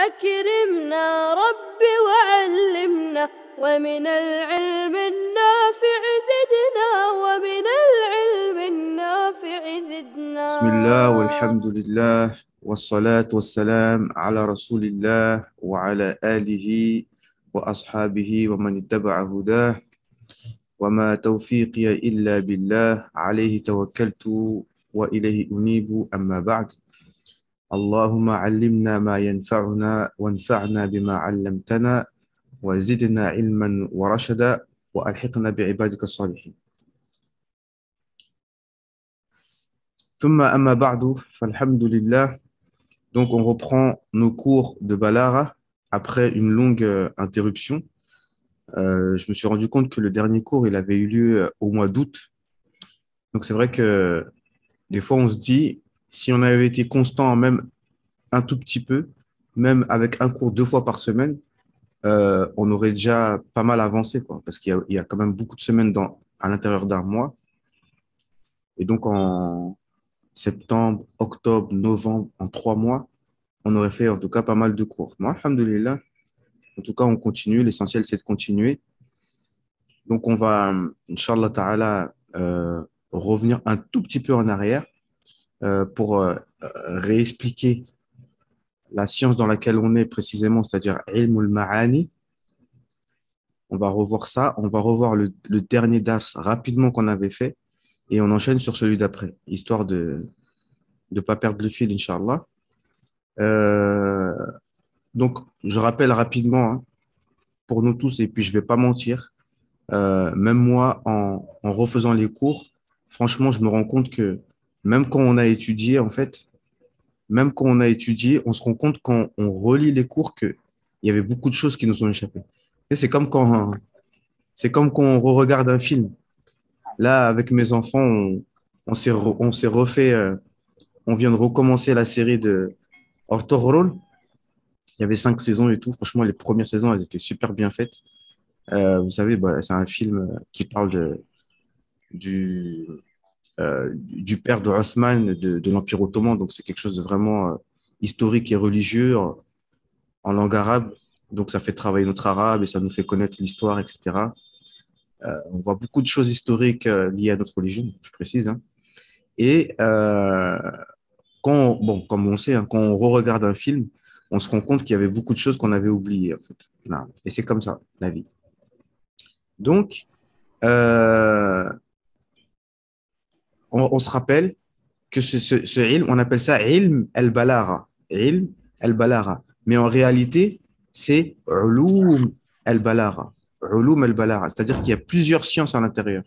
أكرمنا ربي وعلمنا ومن العلم النافع زدنا ومن العلم النافع زدنا. بسم الله والحمد لله والصلاة والسلام على رسول الله وعلى آله وأصحابه ومن اتبع هداه وما توفيقي إلا بالله عليه توكلت وإليه أنيب أما بعد. اللهم علمنا ما ينفعنا وانفعنا بما علمتنا وزدنا علما ورشدا وألحقنا بعبادك الصالحين. ثم أما بعد فالحمد لله. Donc, on reprend nos cours de Balara après une longue interruption. Je me suis rendu compte que le dernier cours, il avait eu lieu au mois d'août. Donc, c'est vrai que des fois, on se dit, si on avait été constant, même un tout petit peu, même avec un cours 2 fois par semaine, on aurait déjà pas mal avancé, quoi, parce qu'il y a quand même beaucoup de semaines à l'intérieur d'un mois. Et donc, en septembre, octobre, novembre, en 3 mois, on aurait fait en tout cas pas mal de cours. Moi, alhamdoulilah, en tout cas, on continue. L'essentiel, c'est de continuer. Donc, on va, Inch'Allah Ta'ala, revenir un tout petit peu en arrière pour réexpliquer la science dans laquelle on est précisément, c'est-à-dire Ilm al-Ma'ani. On va revoir ça. On va revoir le dernier DAS rapidement qu'on avait fait et on enchaîne sur celui d'après, histoire de ne pas perdre le fil, Inch'Allah. Euh, donc, je rappelle rapidement hein, pour nous tous, et puis je ne vais pas mentir. Même moi, en refaisant les cours, franchement, je me rends compte que même quand on a étudié, en fait, même quand on a étudié, on se rend compte quand on relit les cours qu'il y avait beaucoup de choses qui nous ont échappé. Et c'est comme quand on re-regarde un film. Là, avec mes enfants, on s'est refait, on vient de recommencer la série de Ortogrol. Il y avait 5 saisons et tout. Franchement, les premières saisons, elles étaient super bien faites. Vous savez, bah, c'est un film qui parle du, du père de Othman de l'Empire ottoman. Donc, c'est quelque chose de vraiment historique et religieux en langue arabe. Donc, ça fait travailler notre arabe et ça nous fait connaître l'histoire, etc. On voit beaucoup de choses historiques liées à notre religion, je précise. Hein. Et bon, comme on sait, hein, quand on re-regarde un film, on se rend compte qu'il y avait beaucoup de choses qu'on avait oubliées, en fait. Non. Et c'est comme ça, la vie. Donc, euh, on se rappelle que ce ilm, on appelle ça ilm al-balara. Ilm al-balara. Mais en réalité, c'est ulum al-balara. Ulum al-balara. C'est-à-dire qu'il y a plusieurs sciences à l'intérieur.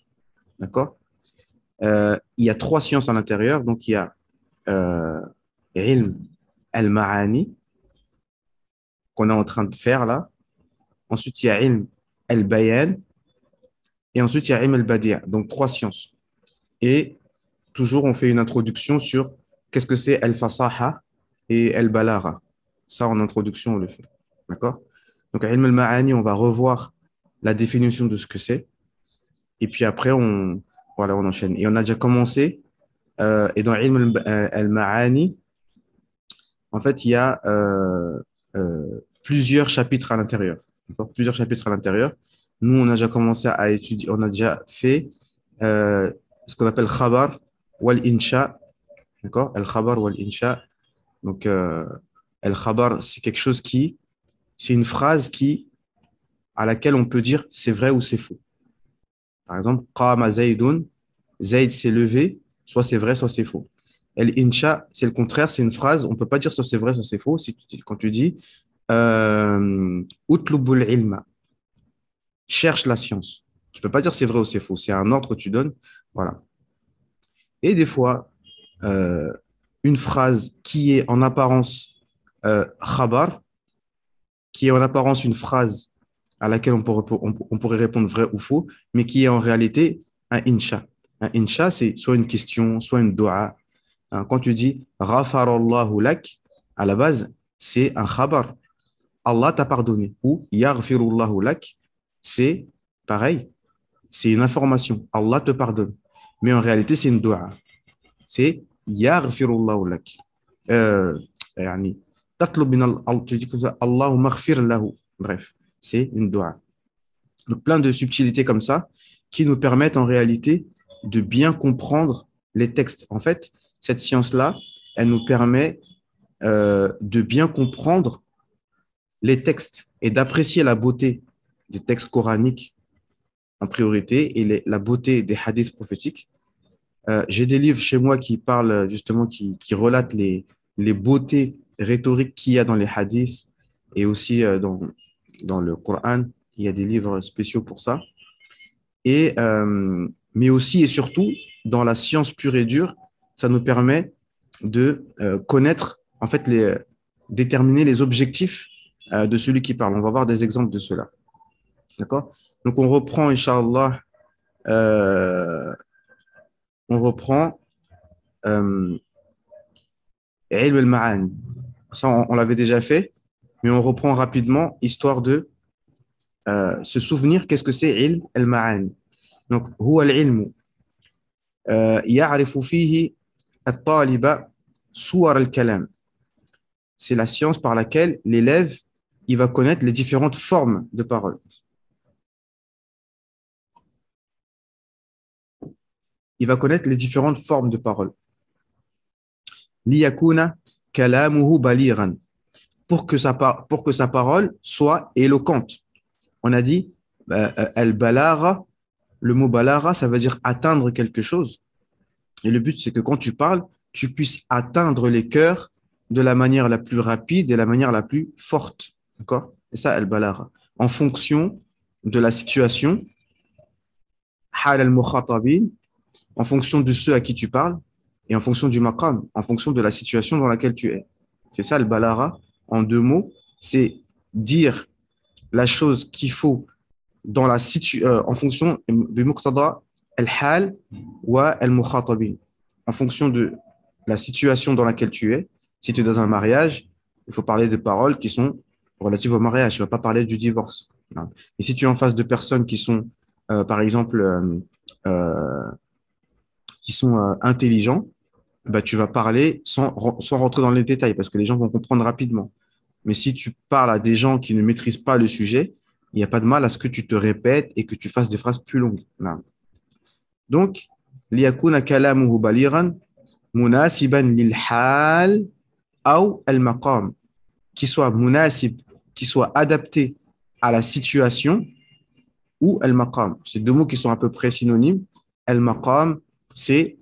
D'accord? Il y a 3 sciences à l'intérieur. Donc, il y a ilm al-ma'ani qu'on est en train de faire là. Ensuite, il y a ilm al-bayan. Et ensuite, il y a ilm al-badi'. Donc, 3 sciences. Et toujours, on fait une introduction sur qu'est-ce que c'est al-fasaha et al-balara. Ça, en introduction, on le fait. D'accord? Donc, à ilm al-ma'ani, on va revoir la définition de ce que c'est. Et puis après, voilà, on enchaîne. Et on a déjà commencé. Et dans ilm al-ma'ani, en fait, il y a plusieurs chapitres à l'intérieur. D'accord? Plusieurs chapitres à l'intérieur. Nous, on a déjà commencé à étudier, on a déjà fait ce qu'on appelle khabar wal insha. D'accord? Al-khabar wal insha. Donc, al-khabar, c'est quelque chose c'est une phrase à laquelle on peut dire c'est vrai ou c'est faux. Par exemple, qama zaydun, Zayd s'est levé, soit c'est vrai, soit c'est faux. Al-insha, c'est le contraire, c'est une phrase, on ne peut pas dire soit c'est vrai, soit c'est faux. Quand tu dis utlubul ilma, cherche la science. Tu ne peux pas dire c'est vrai ou c'est faux, c'est un ordre que tu donnes. Voilà. Et des fois, euh, une phrase qui est en apparence khabar, qui est en apparence une phrase à laquelle on pourrait répondre vrai ou faux, mais qui est en réalité un insha. Un insha, c'est soit une question, soit une dua. Hein, quand tu dis Ghafarallahu lak, à la base, c'est un khabar. Allah t'a pardonné. Ou Yaghfirullahu lak, c'est pareil, c'est une information. Allah te pardonne. Mais en réalité, c'est une dua. C'est Yaghfirullahu lak. Euh, يعني, تطلب من tu dis comme ça, Allahumma ighfir lahu. Bref, c'est une dua. Donc, plein de subtilités comme ça qui nous permettent en réalité de bien comprendre les textes. En fait, cette science-là, elle nous permet de bien comprendre les textes et d'apprécier la beauté des textes coraniques en priorité et la beauté des hadiths prophétiques. J'ai des livres chez moi qui parlent justement, qui relatent les beautés rhétoriques qu'il y a dans les hadiths et aussi dans le Coran. Il y a des livres spéciaux pour ça. Mais aussi et surtout, dans la science pure et dure, ça nous permet de connaître, en fait, déterminer les objectifs de celui qui parle. On va voir des exemples de cela. D'accord? Donc, on reprend, Inch'Allah, on reprend Ilm al-Ma'ani. Ça, on l'avait déjà fait, mais on reprend rapidement, histoire de se souvenir qu'est-ce que c'est Ilm al-Ma'ani. Donc, huwa al-ilmu ya'rifu fihi at-taliba suwar al-kalam. C'est la science par laquelle l'élève il va connaître les différentes formes de parole. Il va connaître les différentes formes de parole. Liyakuna kalamuhu balighan. Pour que sa parole soit éloquente. On a dit al-balagha, le mot balagha, ça veut dire atteindre quelque chose. Et le but, c'est que quand tu parles, tu puisses atteindre les cœurs de la manière la plus rapide et la manière la plus forte. D'accord? Et ça, al-balagha. En fonction de la situation, hal al-mukhatabin, en fonction de ceux à qui tu parles, et en fonction du maqam, en fonction de la situation dans laquelle tu es. C'est ça le balagha, en deux mots, c'est dire la chose qu'il faut dans la en fonction de muqtada al-hal wa al-mukhatabin, en fonction de la situation dans laquelle tu es. Si tu es dans un mariage, il faut parler de paroles qui sont relatives au mariage, tu ne vas pas parler du divorce. Et si tu es en face de personnes qui sont, par exemple, intelligents, bah, tu vas parler sans rentrer dans les détails parce que les gens vont comprendre rapidement. Mais si tu parles à des gens qui ne maîtrisent pas le sujet, il n'y a pas de mal à ce que tu te répètes et que tu fasses des phrases plus longues. Donc, liyakuna kalamuhu balighan munasiban lil hal ou al maqam, qui soit munasib, qui soit adapté à la situation, ou al maqam. C'est deux mots qui sont à peu près synonymes. Al maqam, c'est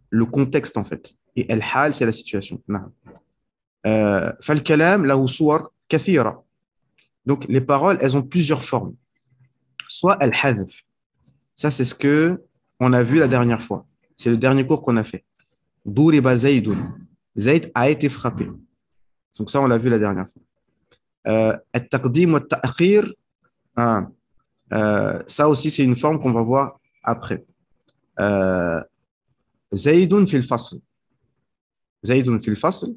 le contexte en fait. Et al-hal, c'est la situation. Fal-kalam lahu suwar kathira. Donc, les paroles, elles ont plusieurs formes. Soit al-hazf. Ça, c'est ce que on a vu la dernière fois. C'est le dernier cours qu'on a fait. Duriba Zaydun. Zayd a été frappé. Donc, ça, on l'a vu la dernière fois. Al-taqdim wa al-ta'khir. Ça aussi, c'est une forme qu'on va voir après. Zaydun fil fasl. Zaydun fil fasl.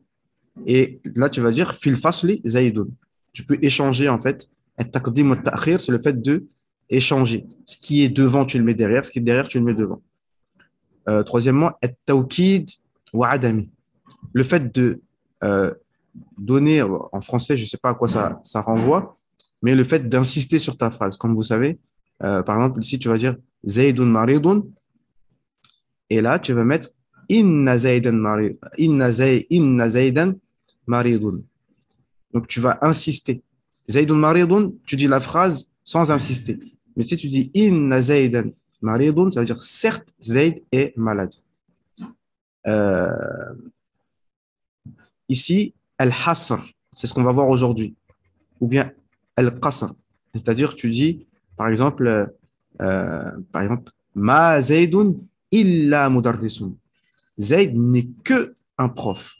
Et là, tu vas dire fil fasli Zaydun. Tu peux échanger en fait. At-taqdim wa at-ta'khir, c'est le fait de échanger. Ce qui est devant, tu le mets derrière. Ce qui est derrière, tu le mets devant. Troisièmement, at-tawkid wa adami. Le fait de donner, en français, je ne sais pas à quoi ça renvoie, mais le fait d'insister sur ta phrase. Comme vous savez, par exemple, ici, tu vas dire Zaydun maridun. Et là, tu vas mettre Inna Zaydan maridun. Donc, tu vas insister. Zaydun maridun, tu dis la phrase sans insister. Mais si tu dis Inna Zaydan maridun, ça veut dire certes, Zayd est malade. Ici, al-hasr, c'est ce qu'on va voir aujourd'hui. Ou bien al-qasr, c'est-à-dire tu dis, par exemple, Ma Zaydun illa mudarrisun. Zayd n'est que un prof.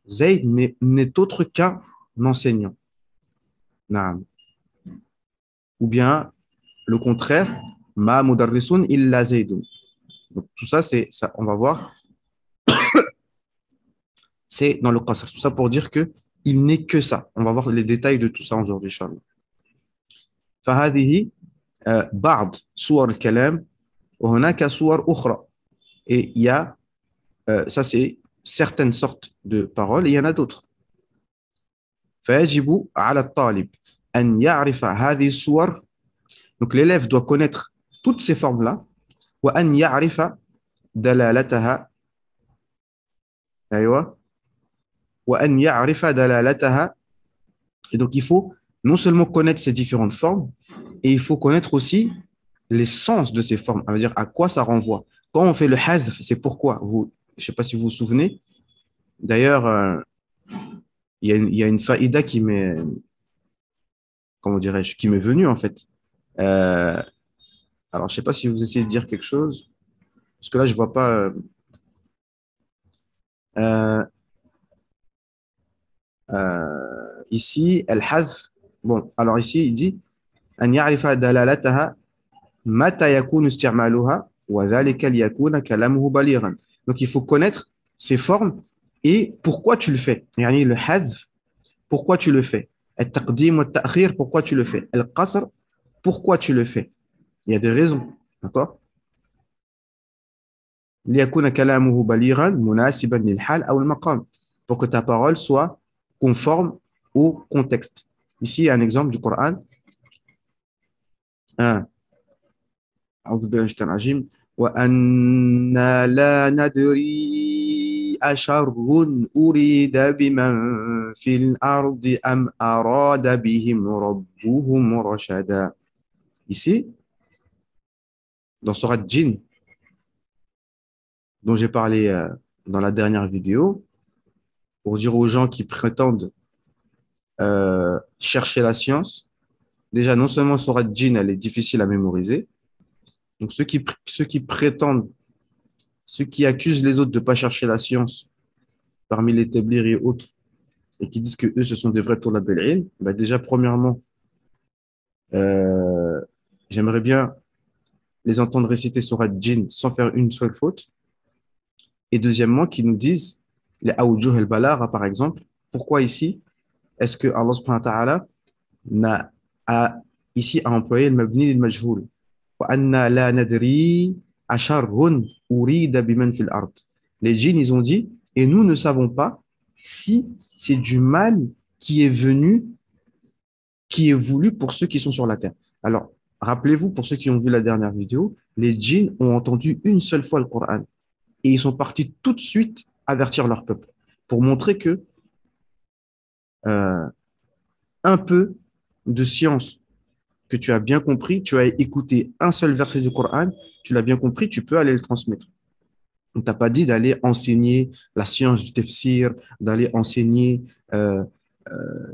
Zayd n'est autre qu'un enseignant. Naam. Ou bien le contraire, ma mudarrisun illa Zaydun. Donc tout ça, on va voir, c'est dans le qasr. Tout ça pour dire que il n'est que ça. On va voir les détails de tout ça aujourd'hui, inchallah. فهذه بعض صور الكلام وهناك صور أخرى. Et il y a ça, c'est certaines sortes de paroles et il y en a d'autres. فيجب على الطالب أن يعرف هذه الصور. Donc l'élève doit connaître toutes ces formes-là. وأن يعرف دلالتها. أيوة. وأن يعرف دلالتها. Et donc il faut non seulement connaître ces différentes formes, et il faut connaître aussi les sens de ces formes, ça veut dire à quoi ça renvoie. Quand on fait le hazf, c'est pourquoi. Je ne sais pas si vous vous souvenez. D'ailleurs, il y a une faïda qui m'est, comment dirais-je, qui m'est venue en fait. Euh, alors, je ne sais pas si vous essayez de dire quelque chose, parce que là, je ne vois pas. Euh, ici, al-hazf. Bon, alors ici, il dit أن يعرف دلالتها متى يكون استعمالها وذلك ليكون كلامه بليغا. Donc, il faut connaître ces formes et pourquoi tu le fais. يعني le hazf, pourquoi tu le fais. التقديم والتأخير, pourquoi tu le fais. القصر, pourquoi tu le fais. Il y a des raisons, d'accord. ليكون كلامه بليغا مناسبا للحال أو المقام, pour que ta parole soit conforme au contexte. Ici, il y a un exemple du Coran. أعوذ بالله من الشيطان الرجيم وأنا لا ندري أشر أريد بمن في الأرض أم أراد بهم ربهم رشدا. Ici, dans Surat Jinn, dont j'ai parlé dans la dernière vidéo, pour dire aux gens qui prétendent chercher la science, déjà, non seulement Surat Jinn, elle est difficile à mémoriser, donc ceux qui prétendent, ceux qui accusent les autres de ne pas chercher la science, parmi les Téblir et autres, et qui disent que eux ce sont des vrais tournats Bel'ilm, bah déjà, premièrement, j'aimerais bien les entendre réciter Surat Jinn sans faire une seule faute. Et deuxièmement, qu'ils nous disent les Aoujuh al-Balagha, par exemple, pourquoi ici est-ce que Allah subhanahu wa ta'ala a ici employé le mabni lil-majhoul. وَأَنَّا لَا نَدْرِي أَشَرٌ أُرِيدَ بِمَنْ فِي الْأَرْضِ. Les djinns, ils ont dit, et nous ne savons pas si c'est du mal qui est venu, qui est voulu pour ceux qui sont sur la terre. Alors, rappelez-vous, pour ceux qui ont vu la dernière vidéo, les djinns ont entendu une seule fois le Coran et ils sont partis tout de suite avertir leur peuple pour montrer que un peu de science que tu as bien compris, tu as écouté un seul verset du Coran, tu l'as bien compris, tu peux aller le transmettre. On ne t'a pas dit d'aller enseigner la science du tafsir, d'aller enseigner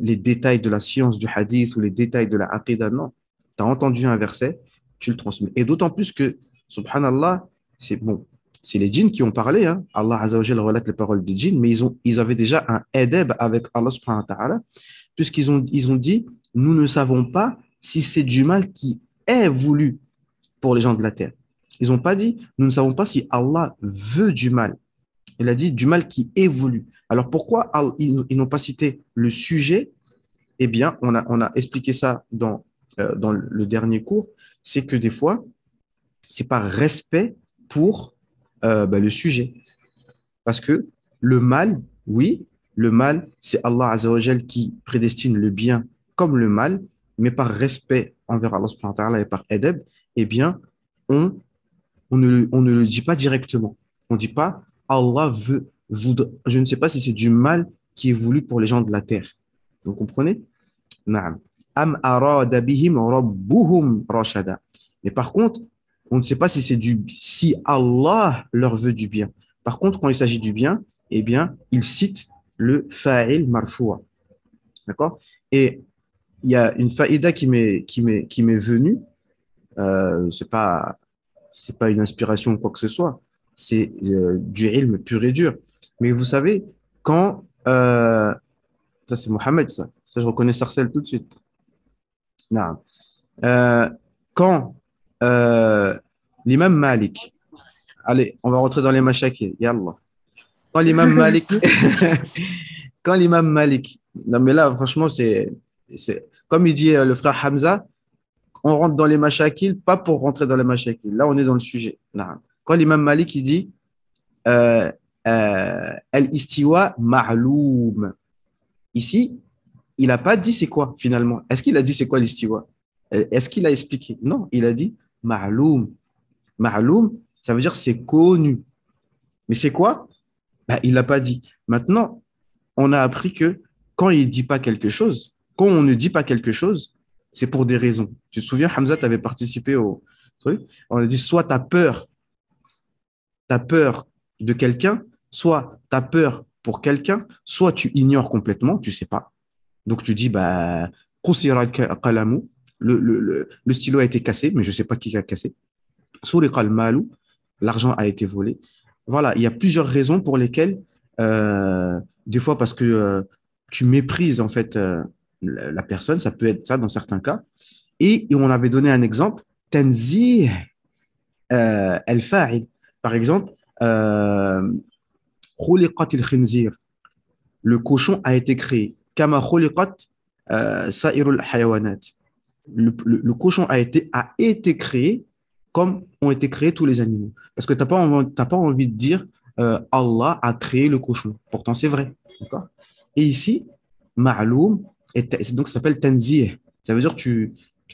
les détails de la science du hadith ou les détails de la aqidah. Non, tu as entendu un verset, tu le transmets. Et d'autant plus que, subhanallah, c'est bon, c'est les djinns qui ont parlé. Hein. Allah Azza wa Jalla relate les paroles des djinns, mais ils avaient déjà un adab avec Allah subhanahu wa ta'ala, puisqu'ils ont dit, nous ne savons pas si c'est du mal qui est voulu pour les gens de la terre. Ils n'ont pas dit, nous ne savons pas si Allah veut du mal. Il a dit du mal qui est voulu. Alors pourquoi ils n'ont pas cité le sujet? Eh bien, on a expliqué ça dans le dernier cours, c'est que des fois, c'est par respect pour le sujet. Parce que le mal, oui, le mal, c'est Allah Azza wa Jal qui prédestine le bien comme le mal, mais par respect envers Allah subhanahu wa ta'ala et par adab, eh bien, on ne le dit pas directement. On ne dit pas Allah voudrait. Je ne sais pas si c'est du mal qui est voulu pour les gens de la terre. Vous comprenez? Naam. Am arada bihim rabbuhum rashada. Mais par contre, on ne sait pas si si Allah leur veut du bien. Par contre, quand il s'agit du bien, eh bien, il cite le fa'il marfoua. D'accord? Et il y a une faïda qui m'est venue. C'est pas une inspiration ou quoi que ce soit. C'est du ilm pur et dur. Mais vous savez, quand ça c'est Mohamed, ça je reconnais Sarcelle tout de suite. Non. Quand l'imam Malik, allez, on va rentrer dans les mashakil, yallah. Quand l'imam Malik, quand l'imam Malik, non mais là franchement c'est comme il dit le frère Hamza, on rentre dans les mashakil, pas pour rentrer dans les mashakil. Là on est dans le sujet. Non. Quand l'imam Malik il dit al-istiwa ma'loum, ici il n'a pas dit c'est quoi finalement. Est-ce qu'il a dit c'est quoi l'istiwa? Est-ce qu'il a expliqué? Non, il a dit ma'loum. Ma'loum, ça veut dire c'est connu. Mais c'est quoi? Ben, il l'a pas dit. Maintenant, on a appris que quand il dit pas quelque chose, quand on ne dit pas quelque chose, c'est pour des raisons. Tu te souviens, Hamza, tu avais participé au truc. On a dit soit tu as peur de quelqu'un, soit tu as peur pour quelqu'un, soit tu ignores complètement, tu sais pas. Donc tu dis, bah, qusira al-qalamu, le stylo a été cassé, mais je sais pas qui l'a cassé. Suriqa al-malu, l'argent a été volé. Voilà, il y a plusieurs raisons pour lesquelles, des fois parce que tu méprises en fait la personne, ça peut être ça dans certains cas. Et on avait donné un exemple, tanzih al-fa'il. Par exemple, khuliqat al-khinzir, le cochon a été créé. Kama khuliqat sa'irul hayawanat. Le cochon a été créé comme ont été créés tous les animaux. Parce que tu n'as pas envie de dire Allah a créé le cochon. Pourtant, c'est vrai. D'accord. Et ici, ma'loum, donc ça s'appelle tanzih. Ça veut dire que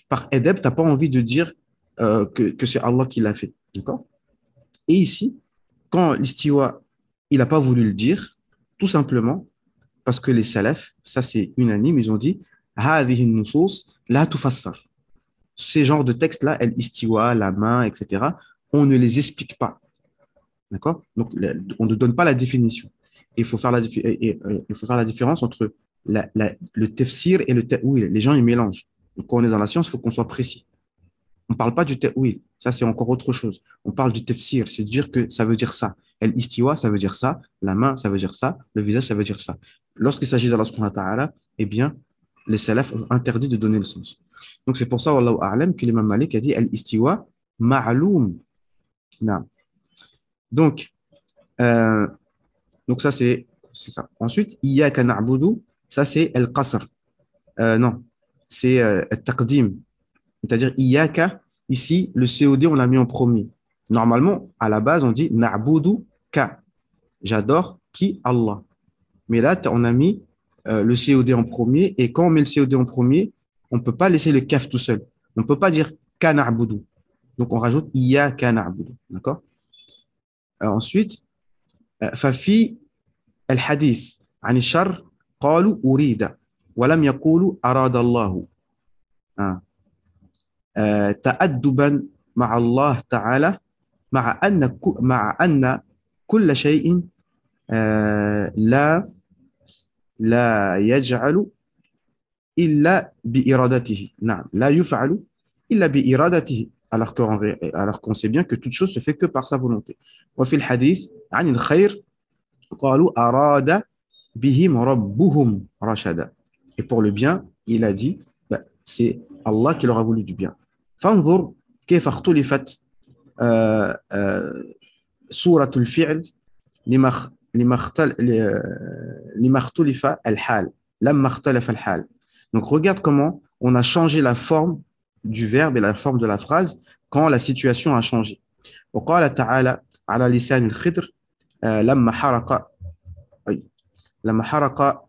par edeb, tu n'as pas envie de dire que c'est Allah qui l'a fait. D'accord. Et ici, quand l'istiwa, il n'a pas voulu le dire, tout simplement parce que les salafs, ça c'est unanime, ils ont dit هذه النصوص لا تفسر. Ces genres de textes-là, el-istiwa, la main, etc., on ne les explique pas. D'accord? Donc, on ne donne pas la définition. Il faut faire il faut faire la différence entre le tafsir et le ta'wil. Les gens, ils mélangent. Donc, quand on est dans la science, il faut qu'on soit précis. On ne parle pas du ta'wil. Ça, c'est encore autre chose. On parle du tafsir. C'est dire que ça veut dire ça. El-istiwa, ça veut dire ça. La main, ça veut dire ça. Le visage, ça veut dire ça. Lorsqu'il s'agit d'Allah subhanahu wa ta'ala, eh bien, les salafs ont interdit de donner le sens. Donc, c'est pour ça, wallahu a'lam, que l'imam Malik a dit al-istiwa ma'loum. Donc, euh, donc ça, c'est ça. Ensuite, iyyaka na'budu, ça, c'est al-qasr. Non, c'est al-taqdim. C'est-à-dire, iyyaka, ici, le COD, on l'a mis en premier. Normalement, à la base, on dit na'budu ka. J'adore qui? Allah. Mais là, on a mis le COD en premier. Et quand on met le COD en premier, on ne peut pas laisser le kaf tout seul. On ne peut pas dire ka na'budu. Donc, on rajoute iyyaka na'budu. D'accord? Ensuite, ففي الحديث عن الشر قالوا أريد ولم يقولوا أراد الله تأدبا مع الله تعالى مع أن كل شيء لا يجعل إلا بإرادته نعم لا يفعل إلا بإرادته alors qu'on sait bien que toute chose se fait que par sa volonté. وفي الحديث عن الخير قالوا أراد بهم ربهم رشدا. Et pour le bien, il a dit, bah, c'est Allah qui leur a voulu du bien. فانظر كيف اختلفت سورة الفعل لما اختلف الحال لما اختلف الحال. Donc regarde comment on a changé la forme du verbe et la forme de la phrase quand la situation a changé. وقال تعالى على لسان الخضر لما حرق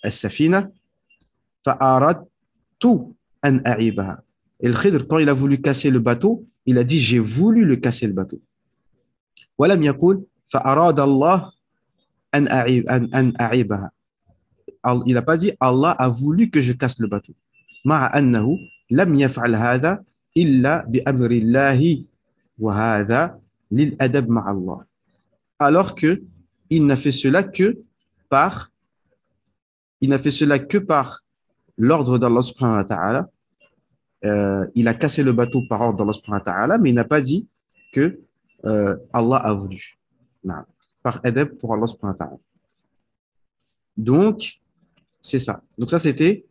السفينة فأردت أن أعيبها. Et le Khidr, quand il a voulu casser le bateau, il a dit j'ai voulu le casser le bateau. ولم يقول فأراد الله أن أعيبها. Il n'a pas dit Allah a voulu que je casse le bateau. مع أنه لم يفعل هذا إلا بأمر الله وهذا للأدب مع الله. Alors que il n'a fait cela que par l'ordre d'Allah subhanahu wa ta'ala. Il a cassé le bateau par ordre d'Allah subhanahu wa ta'ala, mais il n'a pas dit que Allah a voulu. Non. Par adab pour Allah subhanahu wa ta'ala. Donc, c'est ça. Donc ça, c'était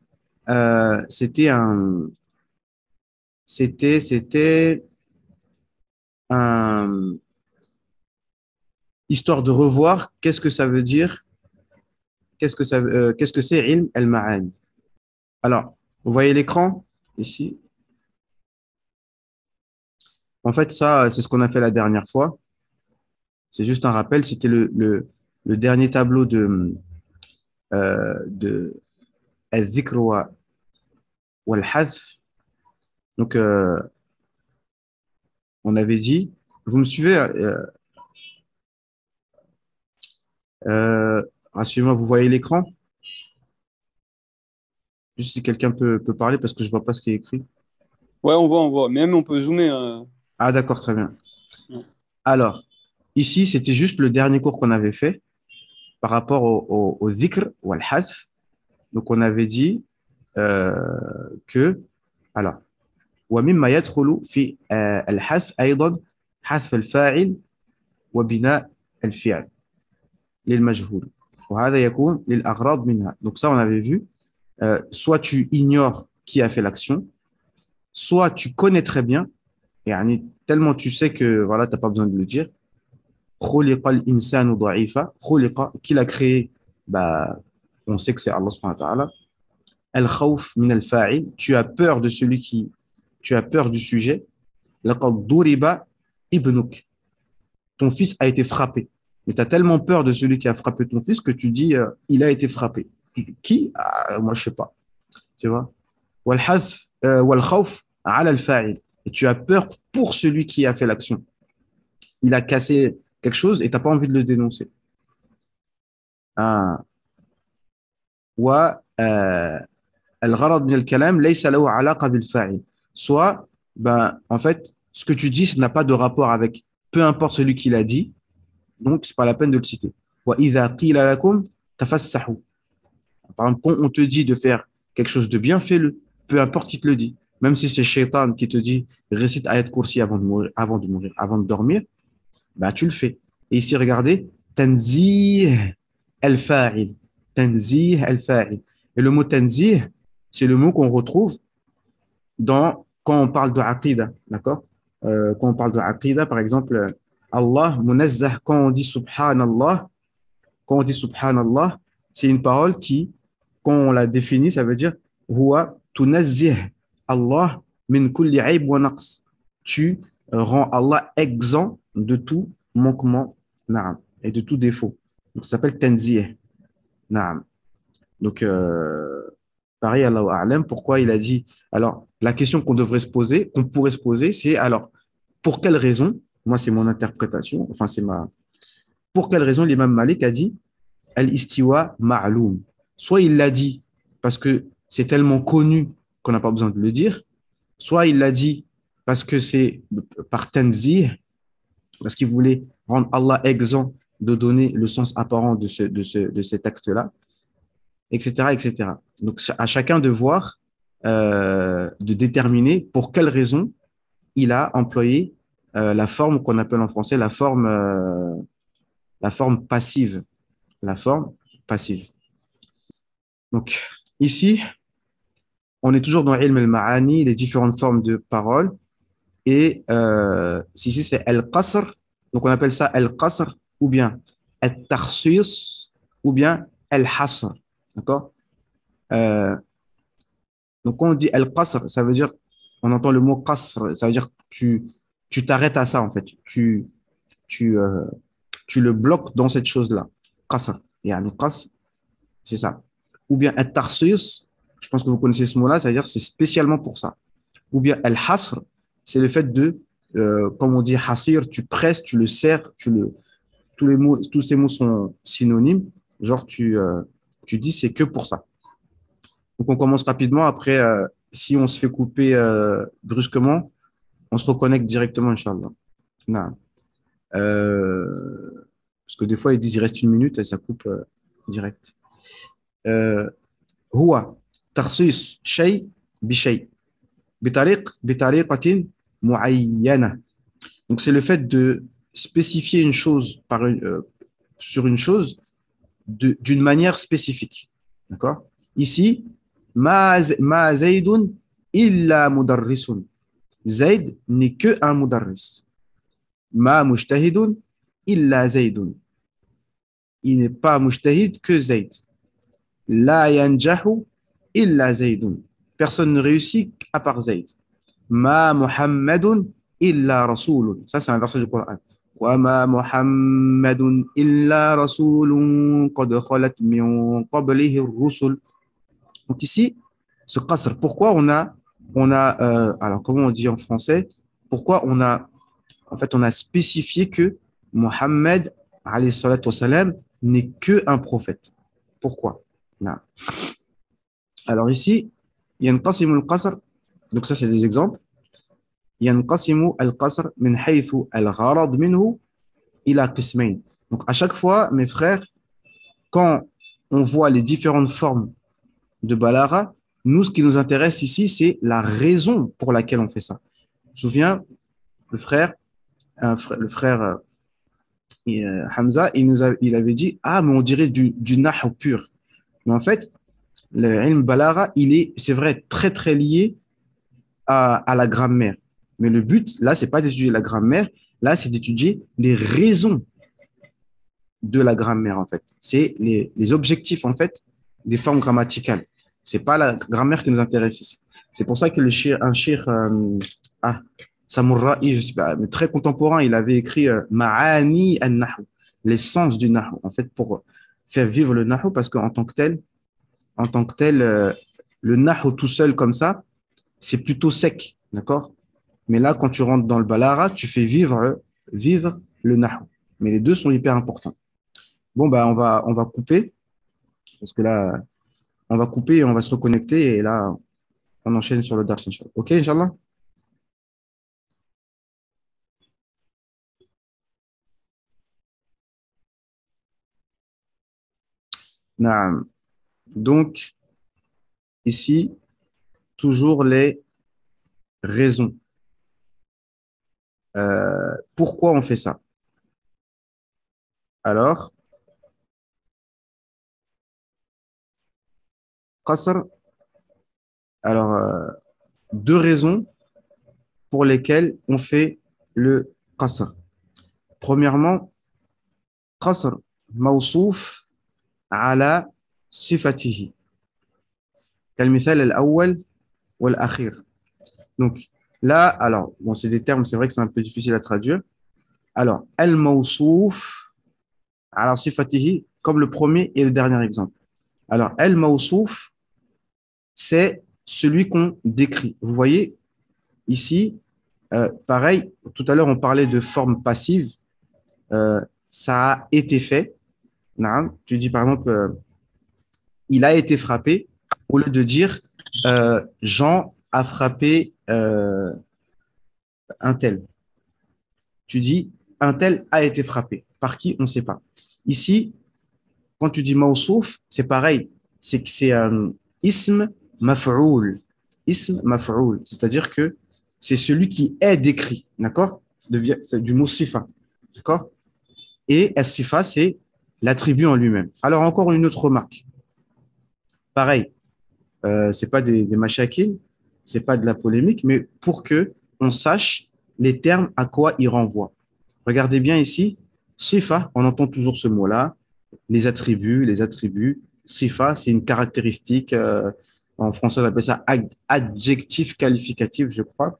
un histoire de revoir qu'est-ce que ça veut dire, qu'est-ce que c'est ilm al-ma'ani. Alors, vous voyez l'écran ici. En fait, ça, c'est ce qu'on a fait la dernière fois. C'est juste un rappel. C'était le dernier tableau de al-dhikr wal-hazf. Donc, on avait dit, vous me suivez, rassurez-moi, vous voyez l'écran? Juste si quelqu'un peut parler parce que je vois pas ce qui est écrit. Ouais, on voit. Même on peut zoomer. Ah, d'accord, très bien. Ouais. Alors, ici, c'était juste le dernier cours qu'on avait fait par rapport au dhikr ou al-hazf. Donc, on avait dit que, alors, ومما يدخل في الحذف أيضا حذف الفاعل وبناء الفعل للمجهول وهذا يكون للأغراض منها. Donc ça, on avait vu, soit tu ignores qui a fait l'action, soit tu connais très bien, يعني tellement tu sais que voilà, tu n'as pas besoin de le dire. خلق الإنسان ضعيفا خلق, qui l'a créé, bah, on sait que c'est Allah subhanahu wa ta'ala. الخوف من الفاعل, tu as peur de celui qui, tu as peur du sujet. لقد ضرب ابنك, ton fils a été frappé. Mais tu as tellement peur de celui qui a frappé ton fils que tu dis il a été frappé. Qui? Moi, je ne sais pas. Tu vois? والخوف على الفاعل. Et tu as peur pour celui qui a fait l'action. Il a cassé quelque chose et tu n'as pas envie de le dénoncer. الغرض من الكلام ليس له علاقة بالفاعل. Soit, ben, en fait, ce que tu dis, ça n'a pas de rapport avec peu importe celui qui l'a dit, donc c'est pas la peine de le citer. وإذا قيل لكم تفسحوا. Par exemple, quand on te dit de faire quelque chose de bien, fais-le, peu importe qui te le dit. Même si c'est Shaitan qui te dit récite Ayat Kursi avant de mourir, avant de dormir, bah tu le fais. Et ici, regardez, tanzih al-fa'il. Tanzih al-fa'il. Et le mot tanzih, c'est le mot qu'on retrouve quand on parle de aqida, d'accord? Quand on parle de aqida, par exemple, Allah, munazzah, quand on dit subhanallah, c'est une parole qui, quand on la définit, ça veut dire huwa tunazzih Allah min kulli aib wa naqs. Tu rends Allah exempt de tout manquement, na'am, et de tout défaut. Donc ça s'appelle tanzih, na'am. Donc pareil, Allahu a'lam, pourquoi il a dit. Alors, la question qu'on devrait se poser, qu'on pourrait se poser, c'est alors, pour quelle raison, moi c'est mon interprétation, enfin c'est ma. Pour quelle raison l'imam Malik a dit al-istiwa ma'loum? Soit il l'a dit parce que c'est tellement connu qu'on n'a pas besoin de le dire, soit il l'a dit parce que c'est par tanzih, parce qu'il voulait rendre Allah exempt de donner le sens apparent de cet acte-là, etc., etc. Donc, à chacun de voir, de déterminer pour quelle raison il a employé la forme qu'on appelle en français la forme passive. La forme passive. Donc, ici, on est toujours dans ilm al-ma'ani, les différentes formes de paroles. Et ici, c'est al-qasr. Donc, on appelle ça al-qasr ou bien al-takhsis ou bien al-hasr. D'accord? Donc, quand on dit al-qasr, ça veut dire, on entend le mot qasr, ça veut dire que tu t'arrêtes à ça, en fait. Tu le bloques dans cette chose-là. Qasr. Yani qasr, c'est ça. Ou bien al-takhsis, je pense que vous connaissez ce mot-là, c'est-à-dire c'est spécialement pour ça. Ou bien al-hasr, c'est le fait de, comme on dit hasir, tu presses, tu le serres, tous ces mots sont synonymes, genre tu dis c'est que pour ça. Donc on commence rapidement, après si on se fait couper brusquement, on se reconnecte directement, Inch'Allah. Parce que des fois ils disent il reste 1 minute et ça coupe direct. هو تخصيص شيء بشيء بطريقة معينة. Donc c'est le fait de spécifier une chose sur une chose d'une manière spécifique. D'accord? Ici, ma Zaydun illa mudarrisun. Zayd n'est que un mudarris. Ma mujtahidun illa Zaydun. Il n'est pas mujtahid que Zayd. La yanjahu illa Zaydun. Personne ne réussit à part Zayd. Ma Muhammadun illa Rasulun. Ça, c'est un verset du Coran. وَمَا مُحَمَّدٌ إِلَّا رَسُولٌ قَدْ خَلَتْ مِن قَبْلِهِ الرُّسُلُ. Donc ici, ce qasr, pourquoi alors comment on dit en français, pourquoi on a spécifié que Mohammed, alayhi salatu wassalam, n'est qu'un prophète. Pourquoi? Non. Alors ici, ينقسم القصر, donc ça c'est des exemples. ينقسم القصر من حيث الغرض منه إلى قسمين. Donc à chaque fois, mes frères, quand on voit les différentes formes de Balara, nous, ce qui nous intéresse ici, c'est la raison pour laquelle on fait ça. Je me souviens, le frère Hamza, il avait dit, ah, mais on dirait du nahu pur. Mais en fait, le ilm Balara, c'est vrai, très, très lié à la grammaire. Mais le but, là, c'est pas d'étudier la grammaire, là, c'est d'étudier les raisons de la grammaire, en fait. C'est les objectifs, en fait, des formes grammaticales. C'est pas la grammaire qui nous intéresse ici. C'est pour ça que un cheikh, Samurra'i, je sais pas, mais très contemporain, il avait écrit Ma'ani an-Nahu, l'essence du Nahu, en fait, pour faire vivre le Nahu, parce qu'en tant que tel, le Nahu tout seul comme ça, c'est plutôt sec, d'accord? Mais là, quand tu rentres dans le Balara, tu fais vivre le Nahu. Mais les deux sont hyper importants. Bon, bah, on va couper, parce que là, on va couper et on va se reconnecter, et là, on enchaîne sur le Dars, Inch'Allah. Ok, Inch'Allah? Naam. Donc, ici, toujours les raisons. Pourquoi on fait ça? Alors, qasr, alors, deux raisons pour lesquelles on fait le qasr. Premièrement, qasr mawsouf ala sifatihi. كالمثال الأول والأخير. Donc, là, alors, bon, c'est des termes, c'est vrai que c'est un peu difficile à traduire. Alors, al-mawsouf ala sifatihi, comme le premier et le dernier exemple. Alors, al-mawsouf, c'est celui qu'on décrit. Vous voyez, ici, pareil, tout à l'heure, on parlait de forme passive. Ça a été fait. Non, tu dis par exemple, il a été frappé, au lieu de dire Jean a frappé un tel. Tu dis un tel a été frappé. Par qui? On ne sait pas. Ici, quand tu dis mawsouf, c'est pareil. C'est que c'est un ism maf'oul. Ism maf'oul. C'est-à-dire que c'est celui qui est décrit. D'accord? C'est du mot sifa. D'accord? Et as-sifa, c'est l'attribut en lui-même. Alors, encore une autre remarque. Pareil, c'est pas des machakils, c'est pas de la polémique, mais pour que on sache les termes à quoi ils renvoient. Regardez bien ici, sifa, on entend toujours ce mot-là, les attributs. Sifa, c'est une caractéristique, en français on appelle ça adjectif qualificatif, je crois.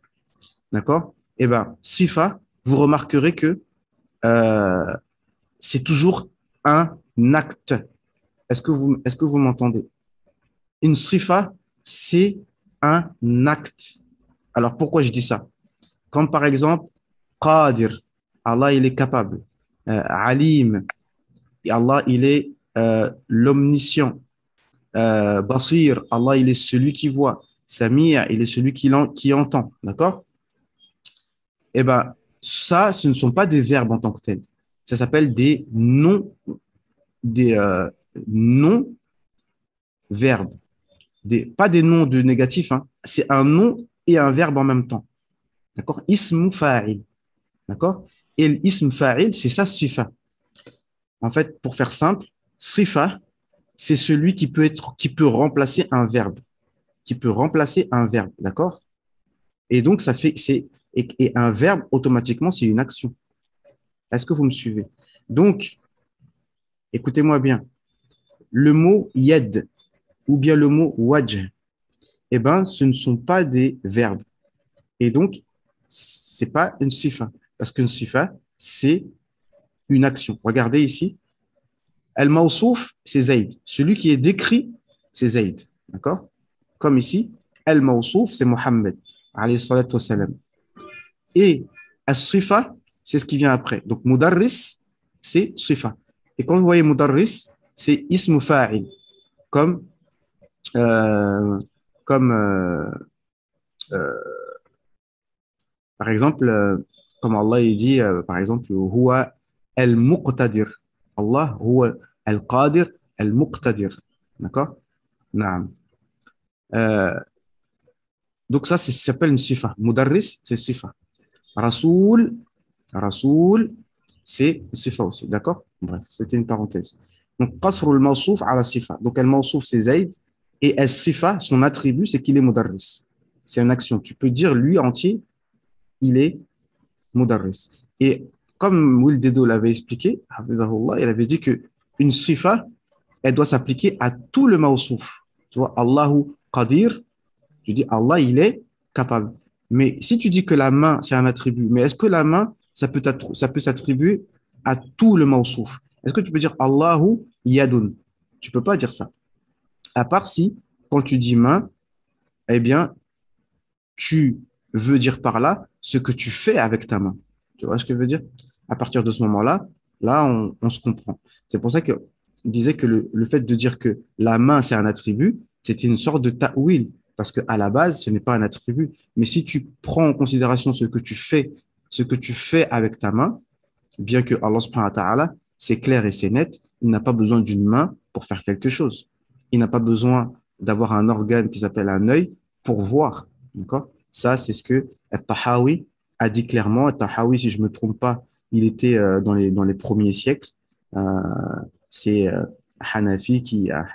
D'accord? Eh bien, sifa, vous remarquerez que c'est toujours un acte. Est-ce que vous m'entendez? Une sifa, c'est un acte. Alors, pourquoi je dis ça? Comme par exemple, Qadir, Allah, il est capable. Alim, Allah, il est l'omniscient. Basir, Allah, il est celui qui voit. Samir, il est celui qui entend. D'accord? Eh bien, ça, ce ne sont pas des verbes en tant que tels. Ça s'appelle des non-verbes. Pas des noms de négatifs, hein. C'est un nom et un verbe en même temps. D'accord? Ism fa'il. D'accord? Et l'ism fa'il, c'est ça, sifa. En fait, pour faire simple, sifa, c'est celui qui peut remplacer un verbe. Qui peut remplacer un verbe. D'accord? Et donc, et un verbe, automatiquement, c'est une action. Est-ce que vous me suivez? Donc, écoutez-moi bien. Le mot yad ou bien le mot wajh, eh ben, ce ne sont pas des verbes. Et donc, c'est pas une sifa. Parce qu'une sifa, c'est une action. Regardez ici. Al-Mawsouf, c'est Zayd. Celui qui est décrit, c'est Zayd. D'accord? Comme ici, Al-Mawsouf, c'est Mohammed, alayhi salatu wassalam. Et As-Sifa, c'est ce qui vient après. Donc, Mudarris, c'est Sifa. Et quand vous voyez Mudarris, c'est Ismu Fa'il. Comme, euh, comme par exemple, comme Allah il dit, par exemple, Huwa al-Muqtadir. Allah, Huwa al-Qadir, al-Muqtadir. D'accord? Naam. Euh, donc ça s'appelle une sifa. Mudarris, c'est sifa. Rasoul, Rasoul, c'est sifa aussi. D'accord? Bref, c'était une parenthèse. Donc, qasr al-mawsouf ala sifa. Donc, al-mawsouf, c'est Zayd. Et al-sifa, son attribut, c'est qu'il est mudarris. C'est une action. Tu peux dire lui entier, il est mudarris. Et comme Will Dedo l'avait expliqué, hafizahullah, il avait dit que une sifa, elle doit s'appliquer à tout le mawsouf. Tu vois, Allahu qadir, tu dis Allah, il est capable. Mais si tu dis que la main, c'est un attribut, mais est-ce que la main, ça peut s'attribuer à tout le mawsouf? Est-ce que tu peux dire Allahu yadun? Tu peux pas dire ça. À part si, quand tu dis main, eh bien, tu veux dire par là ce que tu fais avec ta main. Tu vois ce que je veux dire? À partir de ce moment-là, là, on se comprend. C'est pour ça que on disait que le fait de dire que la main, c'est un attribut, c'était une sorte de ta'wil, parce qu'à la base, ce n'est pas un attribut. Mais si tu prends en considération ce que tu fais avec ta main, bien que Allah subhanahu wa ta'ala, c'est clair et c'est net, il n'a pas besoin d'une main pour faire quelque chose. Il n'a pas besoin d'avoir un organe qui s'appelle un œil pour voir. D'accord? Ça, c'est ce que At-Tahawi a dit clairement. At-Tahawi, si je ne me trompe pas, il était dans les premiers siècles. C'est Hanafi qui a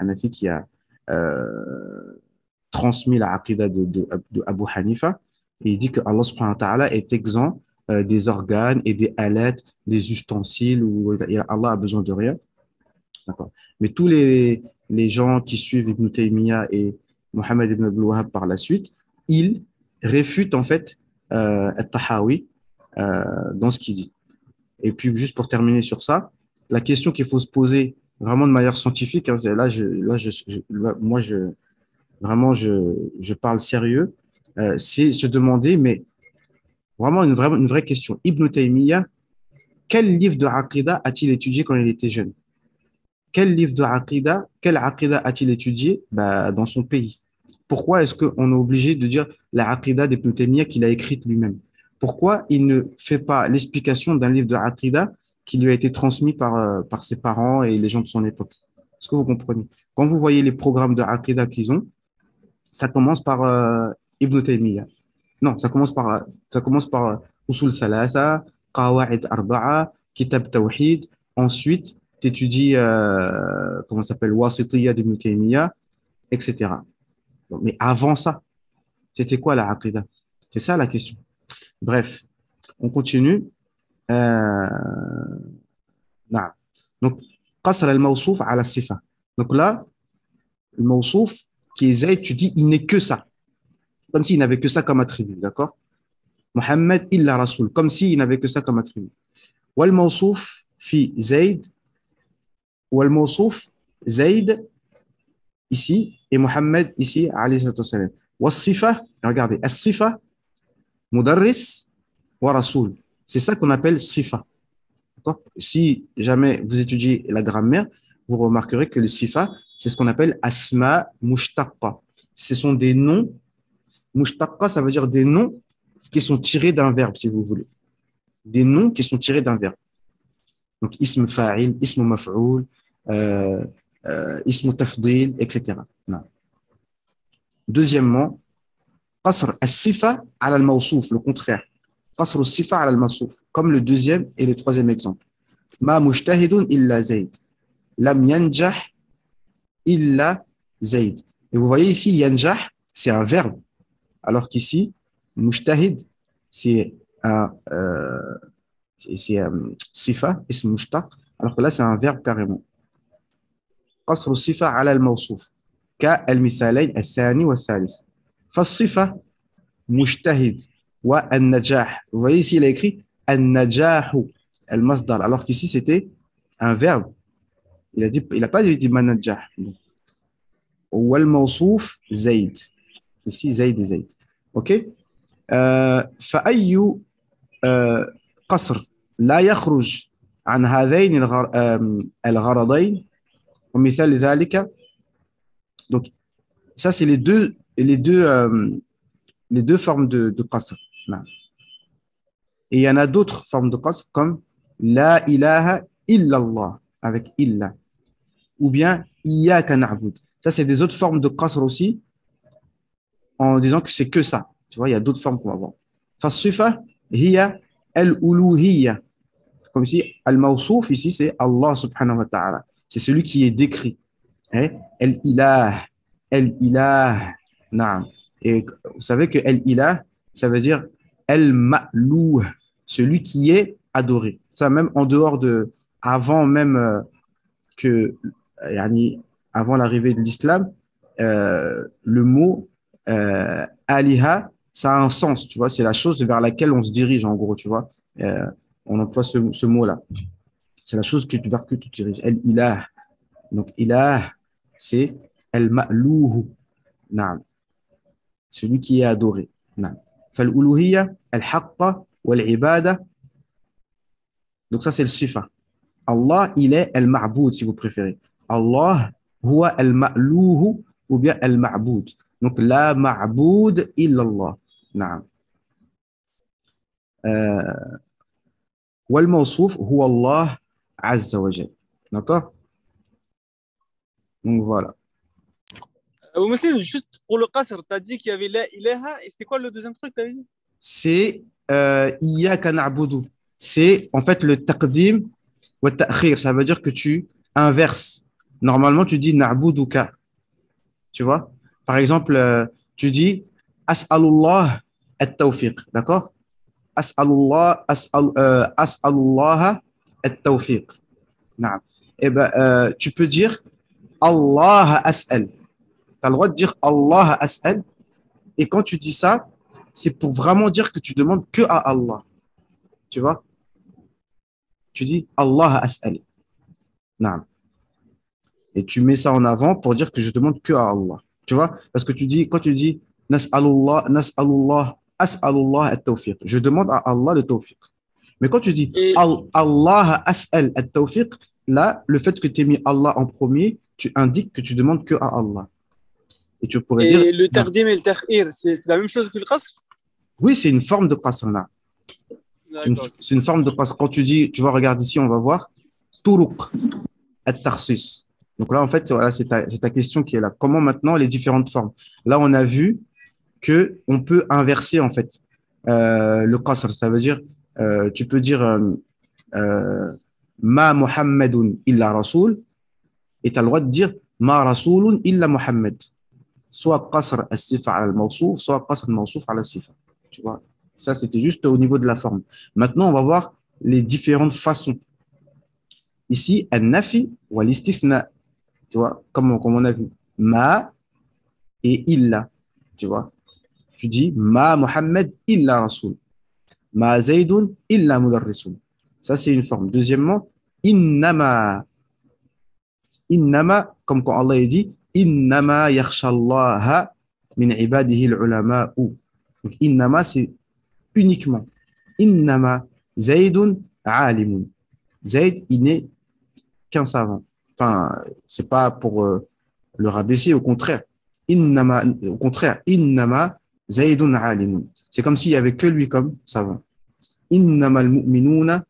transmis la aqidah de Abu Hanifa. Et il dit que Allah subhanahu wa ta'ala est exempt des organes et des alets, des ustensiles, où Allah a besoin de rien. D'accord. Mais tous les gens qui suivent Ibn Taymiyyah et Mohammed ibn Abdul Wahhab par la suite, ils réfutent en fait At-Tahawi dans ce qu'il dit. Et puis, juste pour terminer sur ça, la question qu'il faut se poser vraiment de manière scientifique, hein, moi, je parle sérieux, c'est se demander, mais vraiment une vraie question. Ibn Taymiyyah, quel livre de Aqidah a-t-il étudié quand il était jeune? Quel livre de Aqidah, quel Aqidah a-t-il étudié dans son pays? Pourquoi est-ce qu'on est obligé de dire la Aqidah d'Ibn Taymiyyah qu'il a écrite lui-même? Pourquoi il ne fait pas l'explication d'un livre de Aqidah qui lui a été transmis par ses parents et les gens de son époque? Est-ce que vous comprenez? Quand vous voyez les programmes de Aqidah qu'ils ont, ça commence par Ibn Taymiyyah. Non, ça commence par Usul Salasa, Qawa'id Arba'a, Kitab Tawhid. Ensuite, tu étudies, comment ça s'appelle, Wasitiyya d'Ibn Taymiyyah, etc. Mais avant ça, c'était quoi la Aqidah? C'est ça la question. Bref, on continue. Non. Donc, qasr al-mawsouf ala sifa. Donc là, le mawsouf qui est Zayd, tu dis, il n'est que ça. Comme s'il n'avait que ça comme attribut, d'accord? Mohammed illa Rasoul, comme s'il n'avait que ça comme attribut. Wal mawsouf fi Zayd, wal mawsouf Zayd ici et Mohammed ici, alayhi salatu wassalam. Wal sifa, regardez, as-sifa, mudarris wa Rasoul. C'est ça qu'on appelle sifa. Si jamais vous étudiez la grammaire, vous remarquerez que le sifa, c'est ce qu'on appelle asma mushtaqqa. Ce sont des noms. Mushtaqqa, ça veut dire des noms qui sont tirés d'un verbe, si vous voulez. Des noms qui sont tirés d'un verbe. Donc, ism fa'il, ism maf'oul, ism tafdil, etc. Non. Deuxièmement, qasr as-sifa ala al-mawsouf, le contraire. Qasr as-sifa ala al-mawsouf, comme le deuxième et le troisième exemple. Ma mujtahidun illa Zayd. Lam yanjah illa Zayd. Et vous voyez ici, yanjah, c'est un verbe. Alors qu'ici, mujtahid, c'est un sifa, ism mushtaq, alors que là, c'est un verbe carrément. قصر الصفة على الموصوف كالمثالين الثاني والثالث. فالصفة مجتهد والنجاح. Vous voyez ici, il a écrit النجاح. al-masdar. Alors qu'ici, c'était un verbe. Il n'a pas dit man najjah. Wal-mawsouf, Zayd. Ici, Zayd et Zayd. OK? فأي قصر لا يخرج عن هذين الغرضين ومثال ذلك. Donc, ça, c'est les deux formes de qasr. Et il y en a d'autres formes de qasr comme la ilaha illallah avec illa ou bien iyyaka na'bud. Ça, c'est des autres formes de qasr aussi en disant que c'est que ça. Tu vois, il y a d'autres formes qu'on va voir. Fas-sifa hiya al-uluhiyya. Comme ici, al-mawsouf, ici, c'est Allah subhanahu wa ta'ala. C'est celui qui est décrit. El-ilah, el-ilah. Naam. Et vous savez que el-ilah, ça veut dire el-ma'louh, celui qui est adoré. Ça, même en dehors de, avant même avant l'arrivée de l'islam, le mot aliha, ça a un sens, tu vois, c'est la chose vers laquelle on se dirige, en gros, tu vois. On emploie ce mot-là. C'est la chose vers que tu te diriges. El-ilah. Donc, ilah, c'est el-ma'louh. Naam. Celui qui est adoré. Naam. Fal-uluhiyya, al-haqqa, wal-ibada. Donc, ça, c'est le sifa. Allah, il est al-ma'boud, si vous préférez. Allah, huwa al-ma'louh, ou bien al-ma'boud. Donc, la ma'boud illallah. Naam. Wal-mawsouf, huwa Allah azza wa jal. D'accord? Donc, voilà. Monsieur, juste pour le qasr, tu as dit qu'il y avait la ilaha, et c'était quoi le deuxième truc que tu avais dit? C'est iyyaka na'budu. C'est en fait le taqdim wa ta'khir. Ça veut dire que tu inverses. Normalement, tu dis na'buduka. Tu vois? Par exemple, tu dis as'alullah at-tawfiq. D'accord? As'alullah at-tawfiq. Naam. Eh ben, tu peux dire Allah as'al. Tu as le droit de dire Allah as'al. Et quand tu dis ça, c'est pour vraiment dire que tu demandes que à Allah. Tu vois? Tu dis Allah as'al. Naam. Et tu mets ça en avant pour dire que je demande que à Allah. Tu vois? Parce que quand tu dis nas'alullah, as'alullah at-tawfiq. Je demande à Allah le tawfiq. Mais quand tu dis Allah as'al at-tawfiq, là, le fait que tu aies mis Allah en premier, tu indiques que tu demandes que à Allah. Et tu pourrais dire. Et le taqdim et le ta'khir, c'est la même chose que le qasr? Oui, c'est une forme de qasr là. C'est une forme de qasr. Quand tu dis, tu vois, regarde ici, on va voir turuq at-tarsis. Donc là, en fait, voilà, c'est ta question qui est là. Comment maintenant les différentes formes? Là, on a vu que on peut inverser en fait le qasr. Ça veut dire, tu peux dire ma Muhammadun illa rasoul, et tu as le droit de dire ma rasoulun illa Muhammad. Soit qasr as-sifa ala al-mawsouf, soit qasr al-mawsouf ala al-sifa. Tu vois, ça c'était juste au niveau de la forme. Maintenant, on va voir les différentes façons. Ici, an-nafi wa l'istithna. Tu vois, comme on a vu, ma et illa. Tu vois, tu dis ma Muhammad illa rasoul, ma Zaydun illa mudarrisun. Ça, c'est une forme. Deuxièmement, innama. Innama, comme quand Allah dit innama yakhshallaha min ibadihi al-ulama. Donc, innama, c'est uniquement. Innama Zaydun alimun. Zayd, il n'est qu'un savant. Enfin, c'est pas pour le rabaisser, au contraire. Au contraire, innama Zaydun alimun. C'est comme s'il y avait que lui comme savant. Innama al-mu'minuna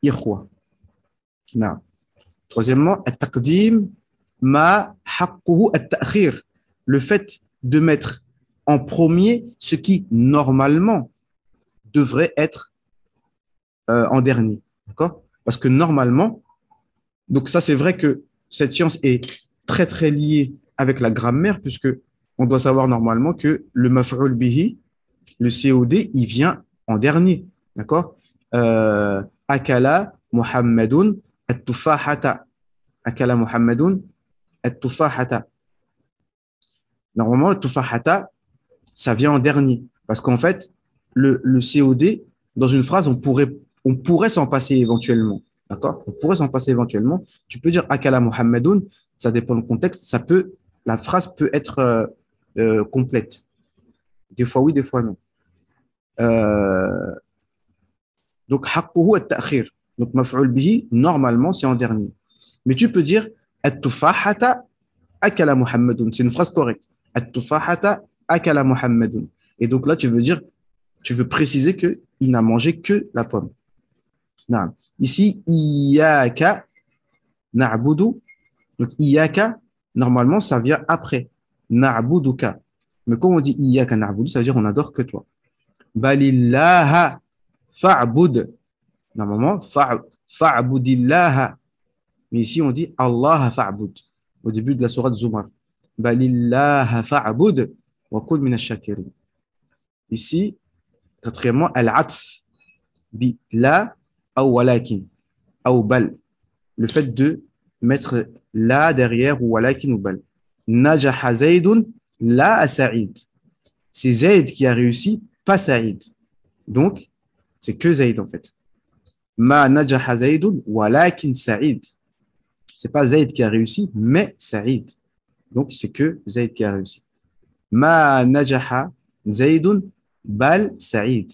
ikhwa. Non. Troisièmement, at-taqdim ma haqquhu at-ta'khir. Le fait de mettre en premier ce qui normalement devrait être en dernier. D'accord? Parce que normalement, donc ça c'est vrai que cette science est très très liée avec la grammaire, puisque on doit savoir normalement que le maf'ul bihi, le COD, il vient en dernier. D'accord? Akala Muhammadun at-tufahata. Akala Muhammadun at-tufahata. Normalement, at-tufahata, ça vient en dernier. Parce qu'en fait, le COD, dans une phrase, on pourrait on pourrait s'en passer éventuellement. D'accord? On pourrait s'en passer éventuellement. Tu peux dire Akala Muhammadun, ça dépend du contexte. La phrase peut être complète. Des fois oui, des fois non. Euh, donc, حقه التأخير. Donc, مفعول به, normalement, c'est en dernier. Mais tu peux dire التفاحة أكل محمد. C'est une phrase correcte. التفاحة أكل محمد. Et donc là, tu veux préciser qu'il n'a mangé que la pomme. Non. Ici, إياك نعبد. Donc, إياك, normalement, ça vient après. نعبدك. Mais quand on dit إياك نعبد, ça veut dire on n'adore que toi. بل الله فاعبد. Normalement, fa'budillah. Mais ici, on dit Allah fa'bud. Au début de la sourate Zumar. Balillah fa'bud wa kul min ash-shakirin. Ici, quatrièmement, al-atf bi la ou walakin ou bal. Le fait de mettre la derrière ou walakin ou bal. Najaha Zaydun la Sa'id. C'est Zayd qui a réussi, pas Saïd. Donc, c'est que Zayd en fait. Ma najaha Zaydun walakin Saïd. C'est pas Zayd qui a réussi, mais Saïd. Donc, c'est que Zayd qui a réussi. Ma najaha Zaydun bal Saïd.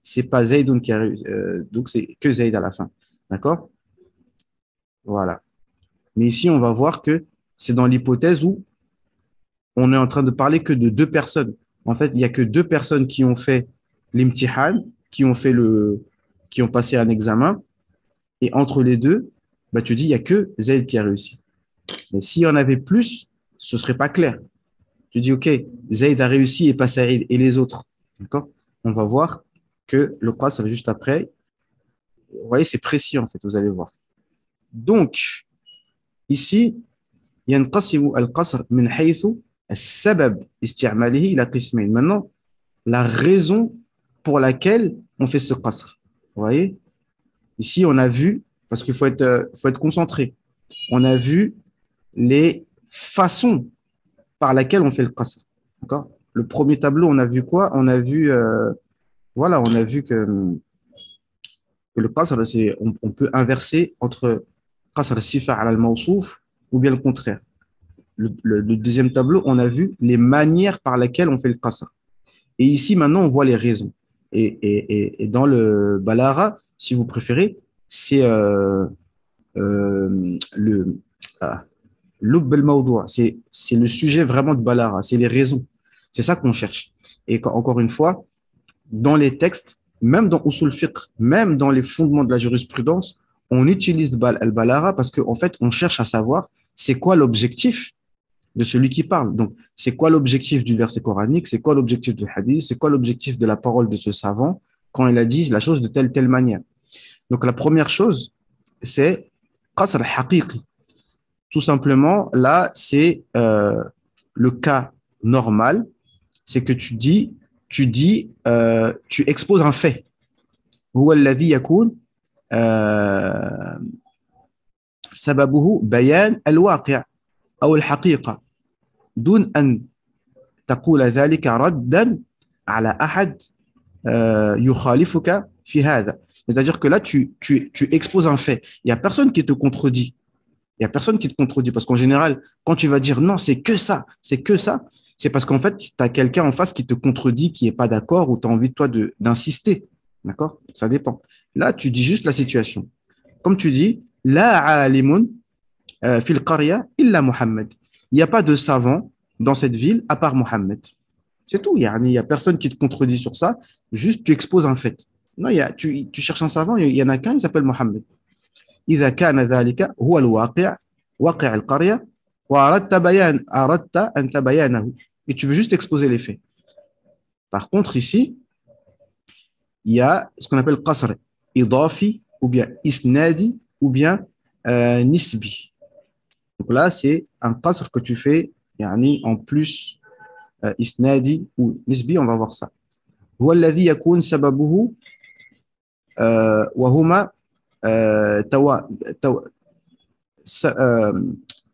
C'est pas Zaydun qui a réussi. Donc, c'est que Zayd à la fin. D'accord? Voilà. Mais ici, on va voir que c'est dans l'hypothèse où on est en train de parler que de deux personnes. En fait, il n'y a que deux personnes qui ont fait l'imtihan, qui ont passé un examen. Et entre les deux, bah, tu dis, il n'y a que Zayd qui a réussi. Mais s'il y en avait plus, ce ne serait pas clair. Tu dis, OK, Zayd a réussi et pas Saïd. Et les autres? D'accord? On va voir que le qasr juste après. Vous voyez, c'est précis en fait, vous allez voir. Donc, ici, ينقسم القصر من حيث السبب استعماله إلى قسمين. Maintenant, la raison pour laquelle on fait ce qasr. Vous voyez? Ici, on a vu, parce qu'il faut être concentré, on a vu les façons par lesquelles on fait le qasr. D'accord? Le premier tableau, on a vu quoi? On a vu, voilà, on a vu que le qasr, on peut inverser entre qasr sifa ala al-mawsouf ou bien le contraire. Le deuxième tableau, on a vu les manières par lesquelles on fait le qasr. Et ici, maintenant, on voit les raisons. Et dans le balara, si vous préférez, c'est l'ub al-mawdoua. C'est le sujet vraiment de balara, c'est les raisons. C'est ça qu'on cherche. Et encore une fois, dans les textes, même dans usul fiqh, même dans les fondements de la jurisprudence, on utilise le balara parce qu'en fait, on cherche à savoir c'est quoi l'objectif de celui qui parle. Donc, c'est quoi l'objectif du verset coranique, c'est quoi l'objectif du hadith, c'est quoi l'objectif de la parole de ce savant quand il a dit la chose de telle manière. Donc, la première chose, c'est qasr haqiqi. Tout simplement, là, c'est le cas normal, c'est que tu exposes un fait. هو الذي يكون سببه بيان الواقع أو الحقيقة دون أن تقول ذلك ردا على أحد يخالفك في هذا. C'est-à-dire que là, tu exposes un fait. Il n'y a personne qui te contredit. Il n'y a personne qui te contredit. Parce qu'en général, quand tu vas dire non, c'est que ça, c'est parce qu'en fait, tu as quelqu'un en face qui te contredit, qui n'est pas d'accord ou tu as envie de toi d'insister. D'accord? Ça dépend. Là, tu dis juste la situation. Comme tu dis, la alimun fil qarya illa Muhammad. Il n'y a pas de savant dans cette ville à part Mohammed. C'est tout. Il n'y a personne qui te contredit sur ça. Juste, tu exposes un fait. Non, tu cherches un savant, il y en a qu'un, il s'appelle Mohammed. إذا كان ذلك هو الواقع واقع القرية أردت أن تبيانه. Et tu veux juste exposer les faits. Par contre, ici, il y a ce qu'on appelle qasr idafi ou bien isnadi ou bien nisbi. Donc là, c'est un qasr que tu fais en plus isnadi ou nisbi, on va voir ça. هو الذي يكون سببه وهما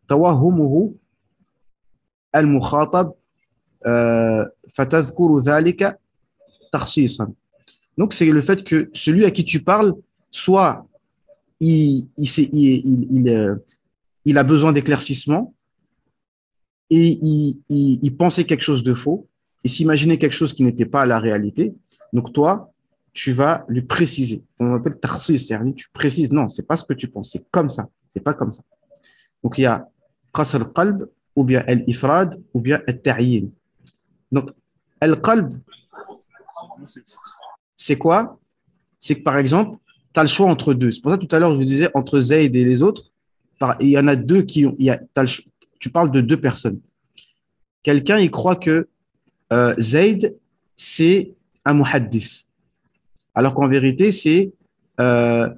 توهمه المخاطب فتذكر ذلك تخصيصا. Donc, c'est le fait que celui à qui tu parles, soit il a besoin d'éclaircissement et il pensait quelque chose de faux, il s'imaginait quelque chose qui n'était pas la réalité. Donc, toi, tu vas lui préciser. On appelle tarsis, c'est-à-dire tu précises, non, c'est pas ce que tu penses, c'est comme ça, c'est pas comme ça. Donc, il y a qasr al-qalb, ou bien al-ifrad, ou bien al-ta'yin. Donc, al-qalb, c'est quoi? C'est que, par exemple, tu as le choix entre deux. C'est pour ça que tout à l'heure, je vous disais, entre Zayd et les autres, il y en a deux qui ont. Tu parles de deux personnes. Quelqu'un, il croit que Zayd, c'est un muhaddith. Alors qu'en vérité, c'est euh,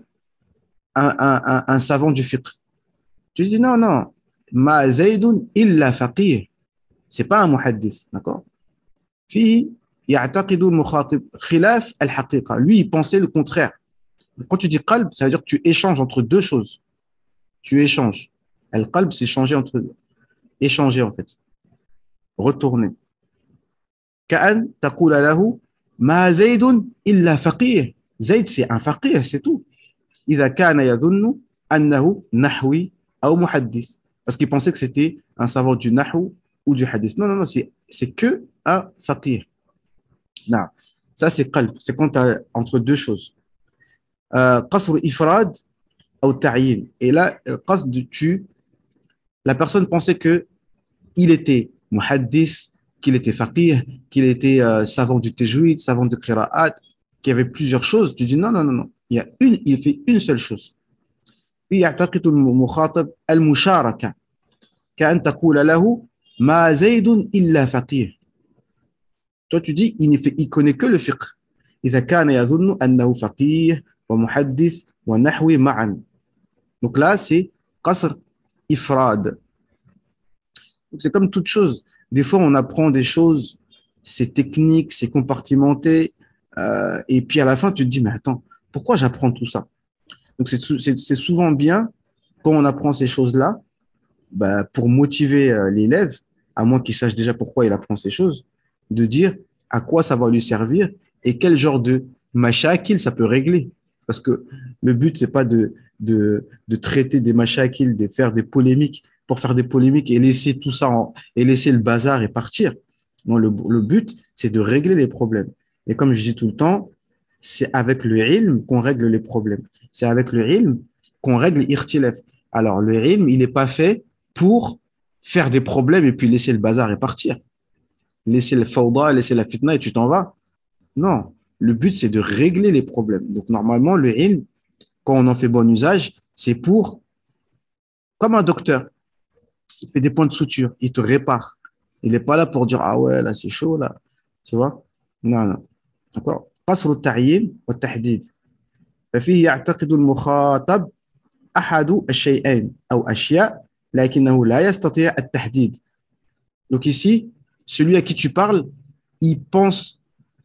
un savant du fiqh. Tu dis non, non. Ma Zaydun illa faqih. C'est pas un muhaddith. D'accord? Fi ya'taqidu al-mukhatib khilaf al-haqiqa. Lui, il pensait le contraire. Quand tu dis qalb, ça veut dire que tu échanges entre deux choses. Tu échanges. Al-qalb, c'est changer entre deux. Échanger, en fait. Retourner. Ka'an taqula lahu ma Zaydun illa faqih. Zayd, c'est un faqih, c'est tout. إذا كان يظن أنه نحوي أو محدث. Parce qu'il pensait que c'était un savant du nahu ou du hadith. Non, non, non, c'est que un faqih. Non. Ça, c'est qalb. C'est quand tu as entre deux choses. Qasr ifrad ou ta'yin. Et là, qasd, la personne pensait que il était muhaddith, qu'il était faqih, qu'il était savant du tajwid, savant de qira'at, qu'il y avait plusieurs choses. Tu dis non, non, non, non. Il fait une seule chose. يعتقد المخاطب المشاركة كأن تقول له ما زيد إلا فقيه. Toi, tu dis, il connaît que le fiqh. إذا كان يظن أنه فقيه ومحدث ونحوي معا. Donc là, c'est قصر إفراد. C'est comme toute chose. Des fois, on apprend des choses, c'est technique, c'est compartimenté, et puis à la fin, tu te dis, mais attends, pourquoi j'apprends tout ça? Donc, c'est souvent bien, quand on apprend ces choses-là, bah, pour motiver l'élève, à moins qu'il sache déjà pourquoi il apprend ces choses, de dire à quoi ça va lui servir et quel genre de mashakil ça peut régler. Parce que le but, c'est pas de traiter des mashakil, de faire des polémiques pour faire des polémiques et laisser tout ça et laisser le bazar et partir. Non, le but, c'est de régler les problèmes. Et comme je dis tout le temps, c'est avec le ilm qu'on règle les problèmes. C'est avec le ilm qu'on règle l'irtilaf. Alors, le ilm, il n'est pas fait pour faire des problèmes et puis laisser le bazar et partir. Laisser le fawda, laisser la fitna et tu t'en vas. Non, le but, c'est de régler les problèmes. Donc, normalement, le ilm, quand on en fait bon usage, c'est pour, comme un docteur, il fait des points de suture, il te répare. Il n'est pas là pour dire, ah ouais, là, c'est chaud, là. Tu vois? Non, non. D'accord? قصر التعيين والتحديد ففيه يعتقد المخاطب أحد الشيئين أو أشياء لكنه لا يستطيع التحديد. Donc ici, celui à qui tu parles, il pense,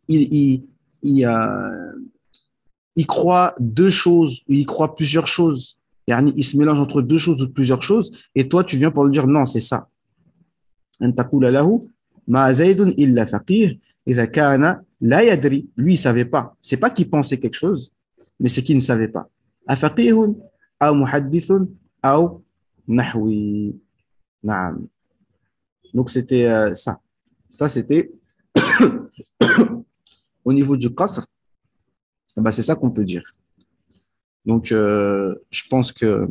il croit deux choses, ou il croit plusieurs choses. Il se mélange entre deux choses ou plusieurs choses, et toi, tu viens pour lui dire non, c'est ça. أن تقول له ما زيد إلا فقيه إذا كان لا يدري. Lui, il ne savait pas. C'est pas qu'il pensait quelque chose, mais c'est qu'il ne savait pas. أفقيه أو محدث أو نحوي. نعم. Donc, c'était ça. Ça, c'était au niveau du qasr. Ben, c'est ça qu'on peut dire. Donc, je pense que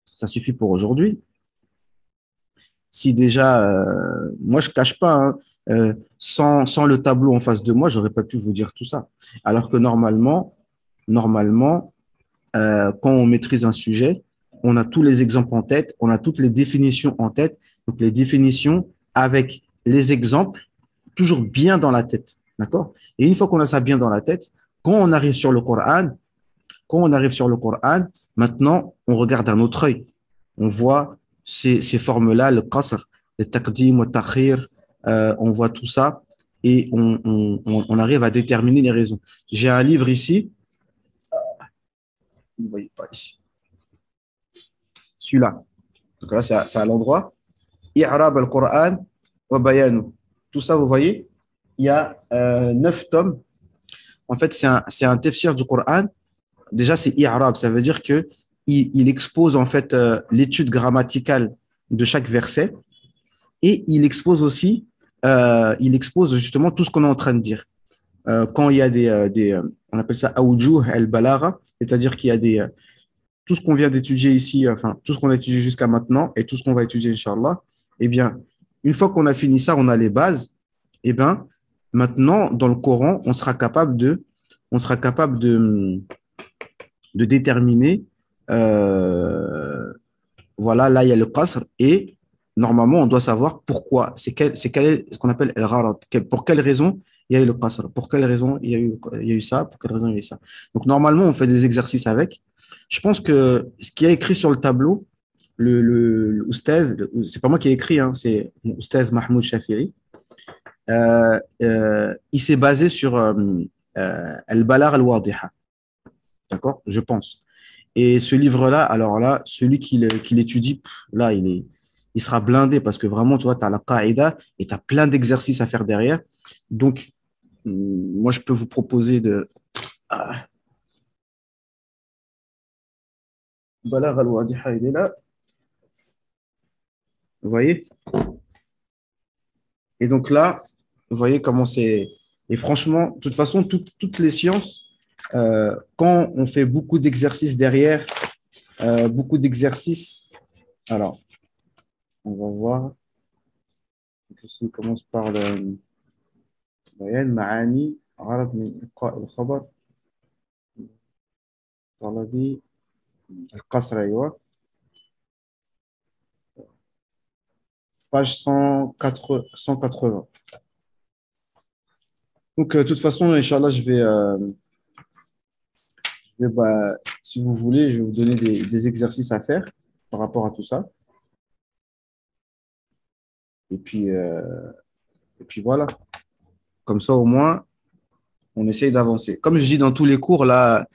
ça suffit pour aujourd'hui. Si déjà, moi, je ne cache pas, hein, sans le tableau en face de moi, je n'aurais pas pu vous dire tout ça. Alors que normalement, quand on maîtrise un sujet, on a tous les exemples en tête, on a toutes les définitions en tête. Donc, les définitions avec les exemples, toujours bien dans la tête. D'accord? Et une fois qu'on a ça bien dans la tête, quand on arrive sur le Coran, maintenant, on regarde d'un autre œil. On voit ces formes-là, le qasr, le taqdim, le takhir, on voit tout ça et on arrive à déterminer les raisons. J'ai un livre ici. Vous ne voyez pas ici. Celui-là. Donc là, c'est à l'endroit. I'rab al-Qur'an wa bayanu. Tout ça, vous voyez, il y a 9 tomes En fait, c'est un tafsir du Coran. Déjà, c'est i'rab, ça veut dire que il expose en fait l'étude grammaticale de chaque verset et il expose justement tout ce qu'on est en train de dire. Quand il y a on appelle ça awjuh al-balagha, c'est-à-dire qu'il y a tout ce qu'on vient d'étudier ici, enfin, tout ce qu'on a étudié jusqu'à maintenant et tout ce qu'on va étudier, Inch'Allah, eh bien, une fois qu'on a fini ça, on a les bases, eh bien, maintenant, dans le Coran, on sera capable de déterminer, euh, voilà, là, il y a le qasr et normalement, on doit savoir pourquoi, quel est ce qu'on appelle el-gharad, pour quelle raison il y a eu le qasr, pour quelle raison il y a eu ça, pour quelle raison il y a eu ça. Donc, normalement, on fait des exercices avec. Je pense que ce qui est écrit sur le tableau, le oustaz, c'est pas moi qui ai écrit, hein, c'est oustaz Mahmoud Shafiri. Il s'est basé sur Al-Balar al-Wadiha, d'accord, je pense. Et ce livre-là, alors là, celui qui l'étudie, là, il sera blindé parce que vraiment, tu vois, tu as la qaïda et tu as plein d'exercices à faire derrière. Donc, moi, je peux vous proposer de. Ah, Balar al-Wadiha, il est là. Vous voyez? Et donc là, vous voyez comment c'est. Et franchement, de toute façon, toutes les sciences, quand on fait beaucoup d'exercices derrière, beaucoup d'exercices. Alors, on va voir. Ici, on commence par le بيان معاني غرض من إلقاء الخبر طلبي القصر أيوه page 180. Donc, de toute façon, Inch'Allah, bah, si vous voulez, je vais vous donner des exercices à faire par rapport à tout ça. Et puis voilà. Comme ça, au moins, on essaye d'avancer. Comme je dis dans tous les cours, là,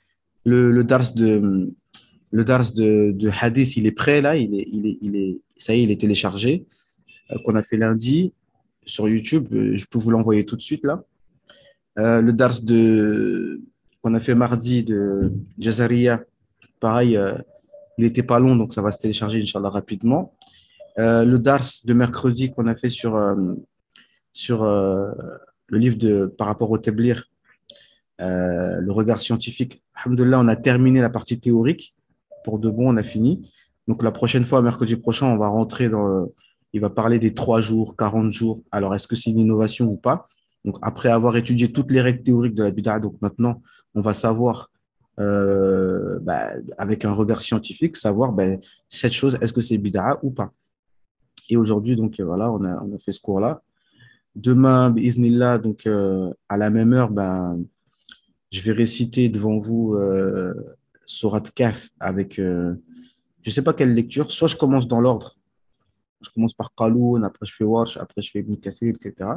le dars de hadith, il est prêt, là. Ça y est, il est téléchargé, qu'on a fait lundi sur YouTube. Je peux vous l'envoyer tout de suite, là. Le dars qu'on a fait mardi de Jazariya, pareil, il n'était pas long, donc ça va se télécharger, Inch'Allah, rapidement. Le dars de mercredi qu'on a fait sur le livre par rapport au Tablir, le regard scientifique. Alhamdoulilah, on a terminé la partie théorique. Pour de bon, on a fini. Donc, la prochaine fois, mercredi prochain, on va rentrer il va parler des 3 jours, 40 jours. Alors, est-ce que c'est une innovation ou pas? Donc, après avoir étudié toutes les règles théoriques de la bid'a, donc maintenant, on va savoir, avec un regard scientifique, savoir cette chose, est-ce que c'est bid'a ou pas? Et aujourd'hui, donc voilà, on a fait ce cours-là. Demain, bi'ithnillah, donc à la même heure, je vais réciter devant vous Surat Kaf avec, je ne sais pas quelle lecture. Soit je commence dans l'ordre. Je commence par Qaloun, après je fais Warsh, après je fais Ibn Kathir, etc.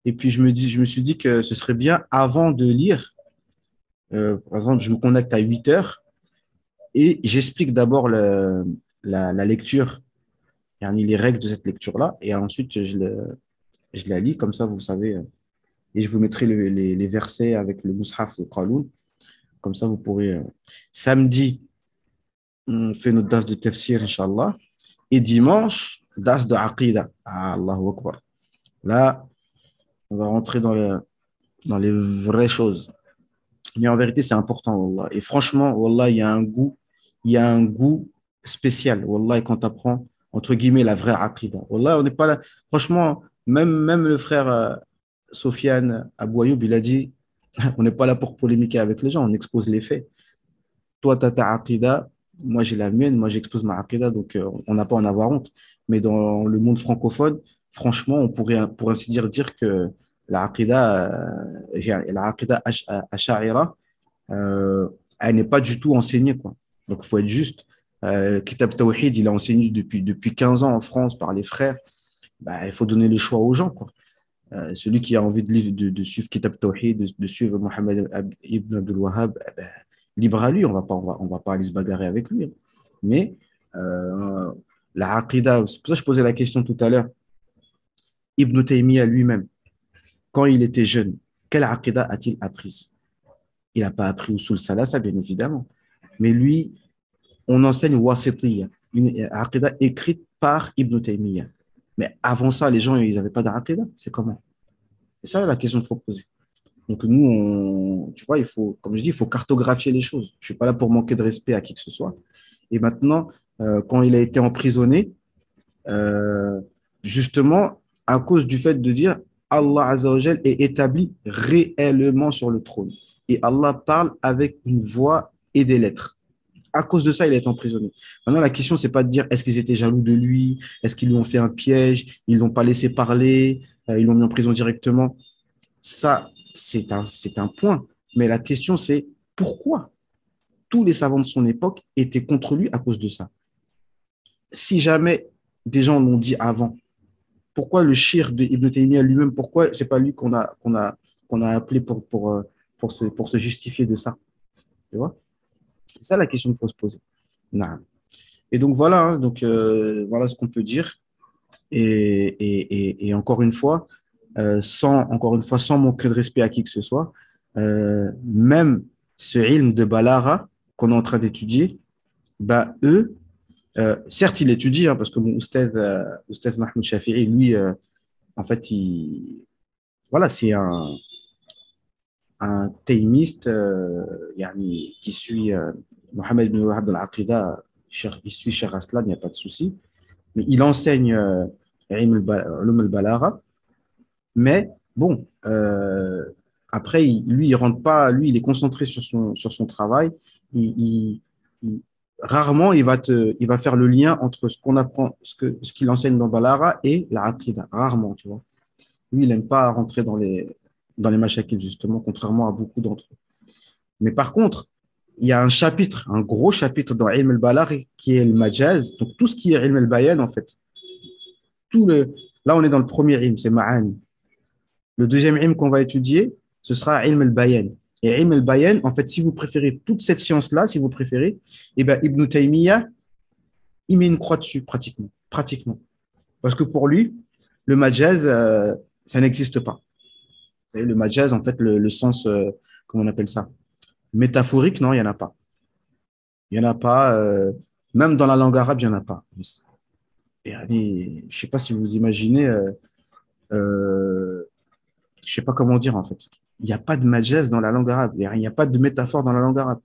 Et puis je me suis dit que ce serait bien avant de lire. Par exemple, je me connecte à 8 heures et j'explique d'abord la lecture, les règles de cette lecture-là. Et ensuite, je la lis, comme ça, vous savez. Et je vous mettrai les versets avec le Mus'haf de Qaloun. Comme ça, vous pourrez. Samedi, on fait notre das de tafsir, Inch'Allah. Et dimanche, das de Aqida. Ah, Allahu Akbar. Là, on va rentrer dans les vraies choses. Mais en vérité, c'est important, Wallah. Et franchement, Wallah, il y a un goût spécial, Wallah, quand tu apprends, entre guillemets, la vraie Aqida. Wallah, on n'est pas là. Franchement, même le frère Sofiane Abou Ayoub, il a dit, on n'est pas là pour polémiquer avec les gens, on expose les faits. Toi, tu as ta Aqida, moi j'ai la mienne, moi j'expose ma Aqida, donc on n'a pas à en avoir honte. Mais dans le monde francophone, franchement, on pourrait, pour ainsi dire que la Aqida Ash'arira, elle n'est pas du tout enseignée, quoi. Donc, il faut être juste. Kitab Tawhid, il est enseigné depuis 15 ans en France par les frères. Il faut donner le choix aux gens, quoi. Celui qui a envie de suivre Kitab Tawhid, de suivre Mohamed Ibn Abdul Wahhab, libre à lui, on va pas aller se bagarrer avec lui. Mais la Aqida, c'est pour ça que je posais la question tout à l'heure. Ibn Taymiyyah lui-même, quand il était jeune, Quelle aqidah a-t-il apprise? Il n'a pas appris usul salasa, bien évidemment. Mais lui, on enseigne wasitiyya, une aqidah écrite par Ibn Taymiyyah. Mais avant ça, les gens, ils n'avaient pas d'aqidah. C'est comment? C'est ça la question qu'il faut poser. Donc nous, tu vois, comme je dis, il faut cartographier les choses. Je ne suis pas là pour manquer de respect à qui que ce soit. Et maintenant, quand il a été emprisonné, euh, justement, à cause du fait de dire Allah Azza wa Jal est établi réellement sur le trône. Et Allah parle avec une voix et des lettres. À cause de ça, il est emprisonné. Maintenant, la question, c'est pas de dire est-ce qu'ils étaient jaloux de lui, est-ce qu'ils lui ont fait un piège, ils l'ont pas laissé parler, ils l'ont mis en prison directement. Ça, c'est un point. Mais la question, c'est pourquoi tous les savants de son époque étaient contre lui à cause de ça. Si jamais des gens l'ont dit avant, pourquoi le shir de Ibn Taymiyyah lui-même, pourquoi c'est pas lui qu'on a appelé pour se justifier de ça? Tu vois? C'est ça la question qu'il faut se poser. Non. Et donc voilà, hein, donc, voilà ce qu'on peut dire. Et encore une fois, sans manquer de respect à qui que ce soit, même ce ilm de Balara qu'on est en train d'étudier, bah, eux, certes, il étudie, hein, parce que mon oustaz Mahmoud Shafi'i, lui, en fait, voilà, c'est un taymiste yani, qui suit Mohamed bin Wahab al-Aqida, il suit Cheikh Aslan, il n'y a pas de souci. Mais il enseigne Ulum al-Balara. Mais bon, après, lui, il rentre pas, lui, il est concentré sur son travail. Il- rarement, il va faire le lien entre ce qu'on apprend, ce qu'il enseigne dans Balara et la Aqida. Rarement, tu vois. Lui, il n'aime pas rentrer dans les mashakil, justement, contrairement à beaucoup d'entre eux. Mais par contre, il y a un chapitre, un gros chapitre dans Ilm al-Balagh qui est le Majaz. Donc, tout ce qui est Ilm al-Bayan, en fait, là, on est dans le premier ilm, c'est Ma'ani. Le deuxième ilm qu'on va étudier, ce sera ilm al-bayan. Et ilm al-bayan, en fait, si vous préférez toute cette science-là, si vous préférez, eh ben, Ibn Taymiyyah, il met une croix dessus, pratiquement. Pratiquement. Parce que pour lui, le majaz, ça n'existe pas. Vous savez, le majaz, en fait, le sens, comment on appelle ça? Métaphorique, non, il n'y en a pas. Il n'y en a pas. Même dans la langue arabe, il n'y en a pas. Et, je ne sais pas si vous imaginez je sais pas comment dire en fait. Il n'y a pas de majaz dans la langue arabe. Il n'y a pas de métaphore dans la langue arabe.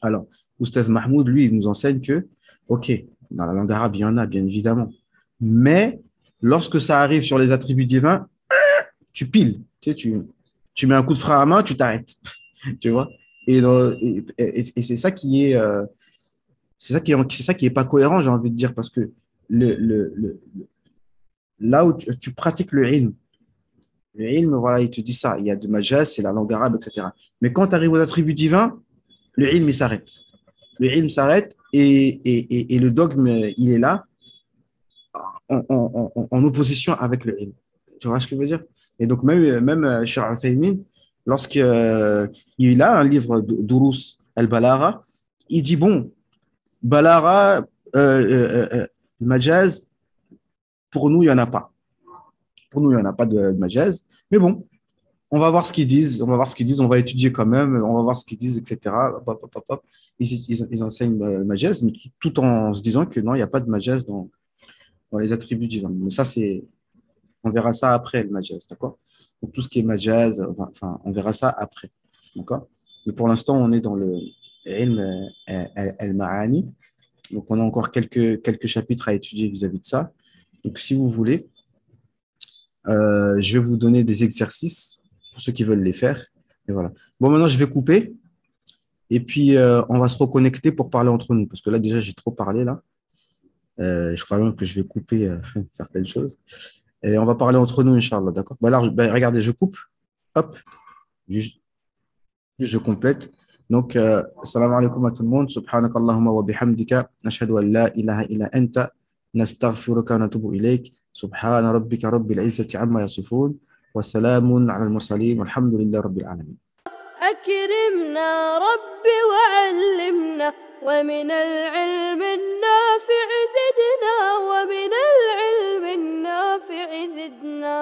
Alors, Oustaz Mahmoud, lui, il nous enseigne que, OK, dans la langue arabe, il y en a, bien évidemment. Mais lorsque ça arrive sur les attributs divins, tu piles. Tu mets un coup de frein à main, tu t'arrêtes. Tu vois? Et c'est ça qui est, c'est ça qui est pas cohérent, j'ai envie de dire, parce que là où tu pratiques le ilm, le ilm, voilà, il te dit ça. Il y a de majaz, c'est la langue arabe, etc. Mais quand tu arrives aux attributs divins, le ilm, il s'arrête. Le ilm s'arrête et le dogme, il est là en opposition avec le ilm. Tu vois ce que je veux dire? Et donc, même Cheikh Uthaymin, lorsqu'il a un livre Durus al-Balara, il dit, bon, Balara, le majaz, pour nous, il n'y en a pas. Pour nous, il n'y en a pas de majaz. Mais bon, on va voir ce qu'ils disent, on va étudier quand même, on va voir ce qu'ils disent, etc. Hop, hop, hop, hop. Ils enseignent le majaz, mais tout en se disant que non, il n'y a pas de majaz dans les attributs divins. Mais ça, on verra ça après, le majaz, d'accord? Donc, tout ce qui est majaz, enfin, on verra ça après, d'accord? Mais pour l'instant, on est dans le ilm al-ma'ani. Donc, on a encore quelques chapitres à étudier vis-à-vis de ça. Donc, si vous voulez, je vais vous donner des exercices pour ceux qui veulent les faire. Et voilà. Bon, maintenant, je vais couper. Et puis, on va se reconnecter pour parler entre nous. Parce que là, déjà, j'ai trop parlé, là. Je crois même que je vais couper certaines choses. Et on va parler entre nous, Inch'Allah, d'accord? Bah, là, regardez, je coupe. Hop. Juste, je complète. Donc, salam alaikum à tout le monde. Subhanak Allahumma wa bihamdika. Nashhadu an la ilaha illa anta. Nastaghfiruka wa natubu ilayk. Subhana rabbika rabbil izzati amma yasifun. Wa salamun ala al-mursalin. Walhamdulillah rabbil alamin. أكرمنا ربي وعلمنا ومن العلم النافع زدنا ومن العلم النافع زدنا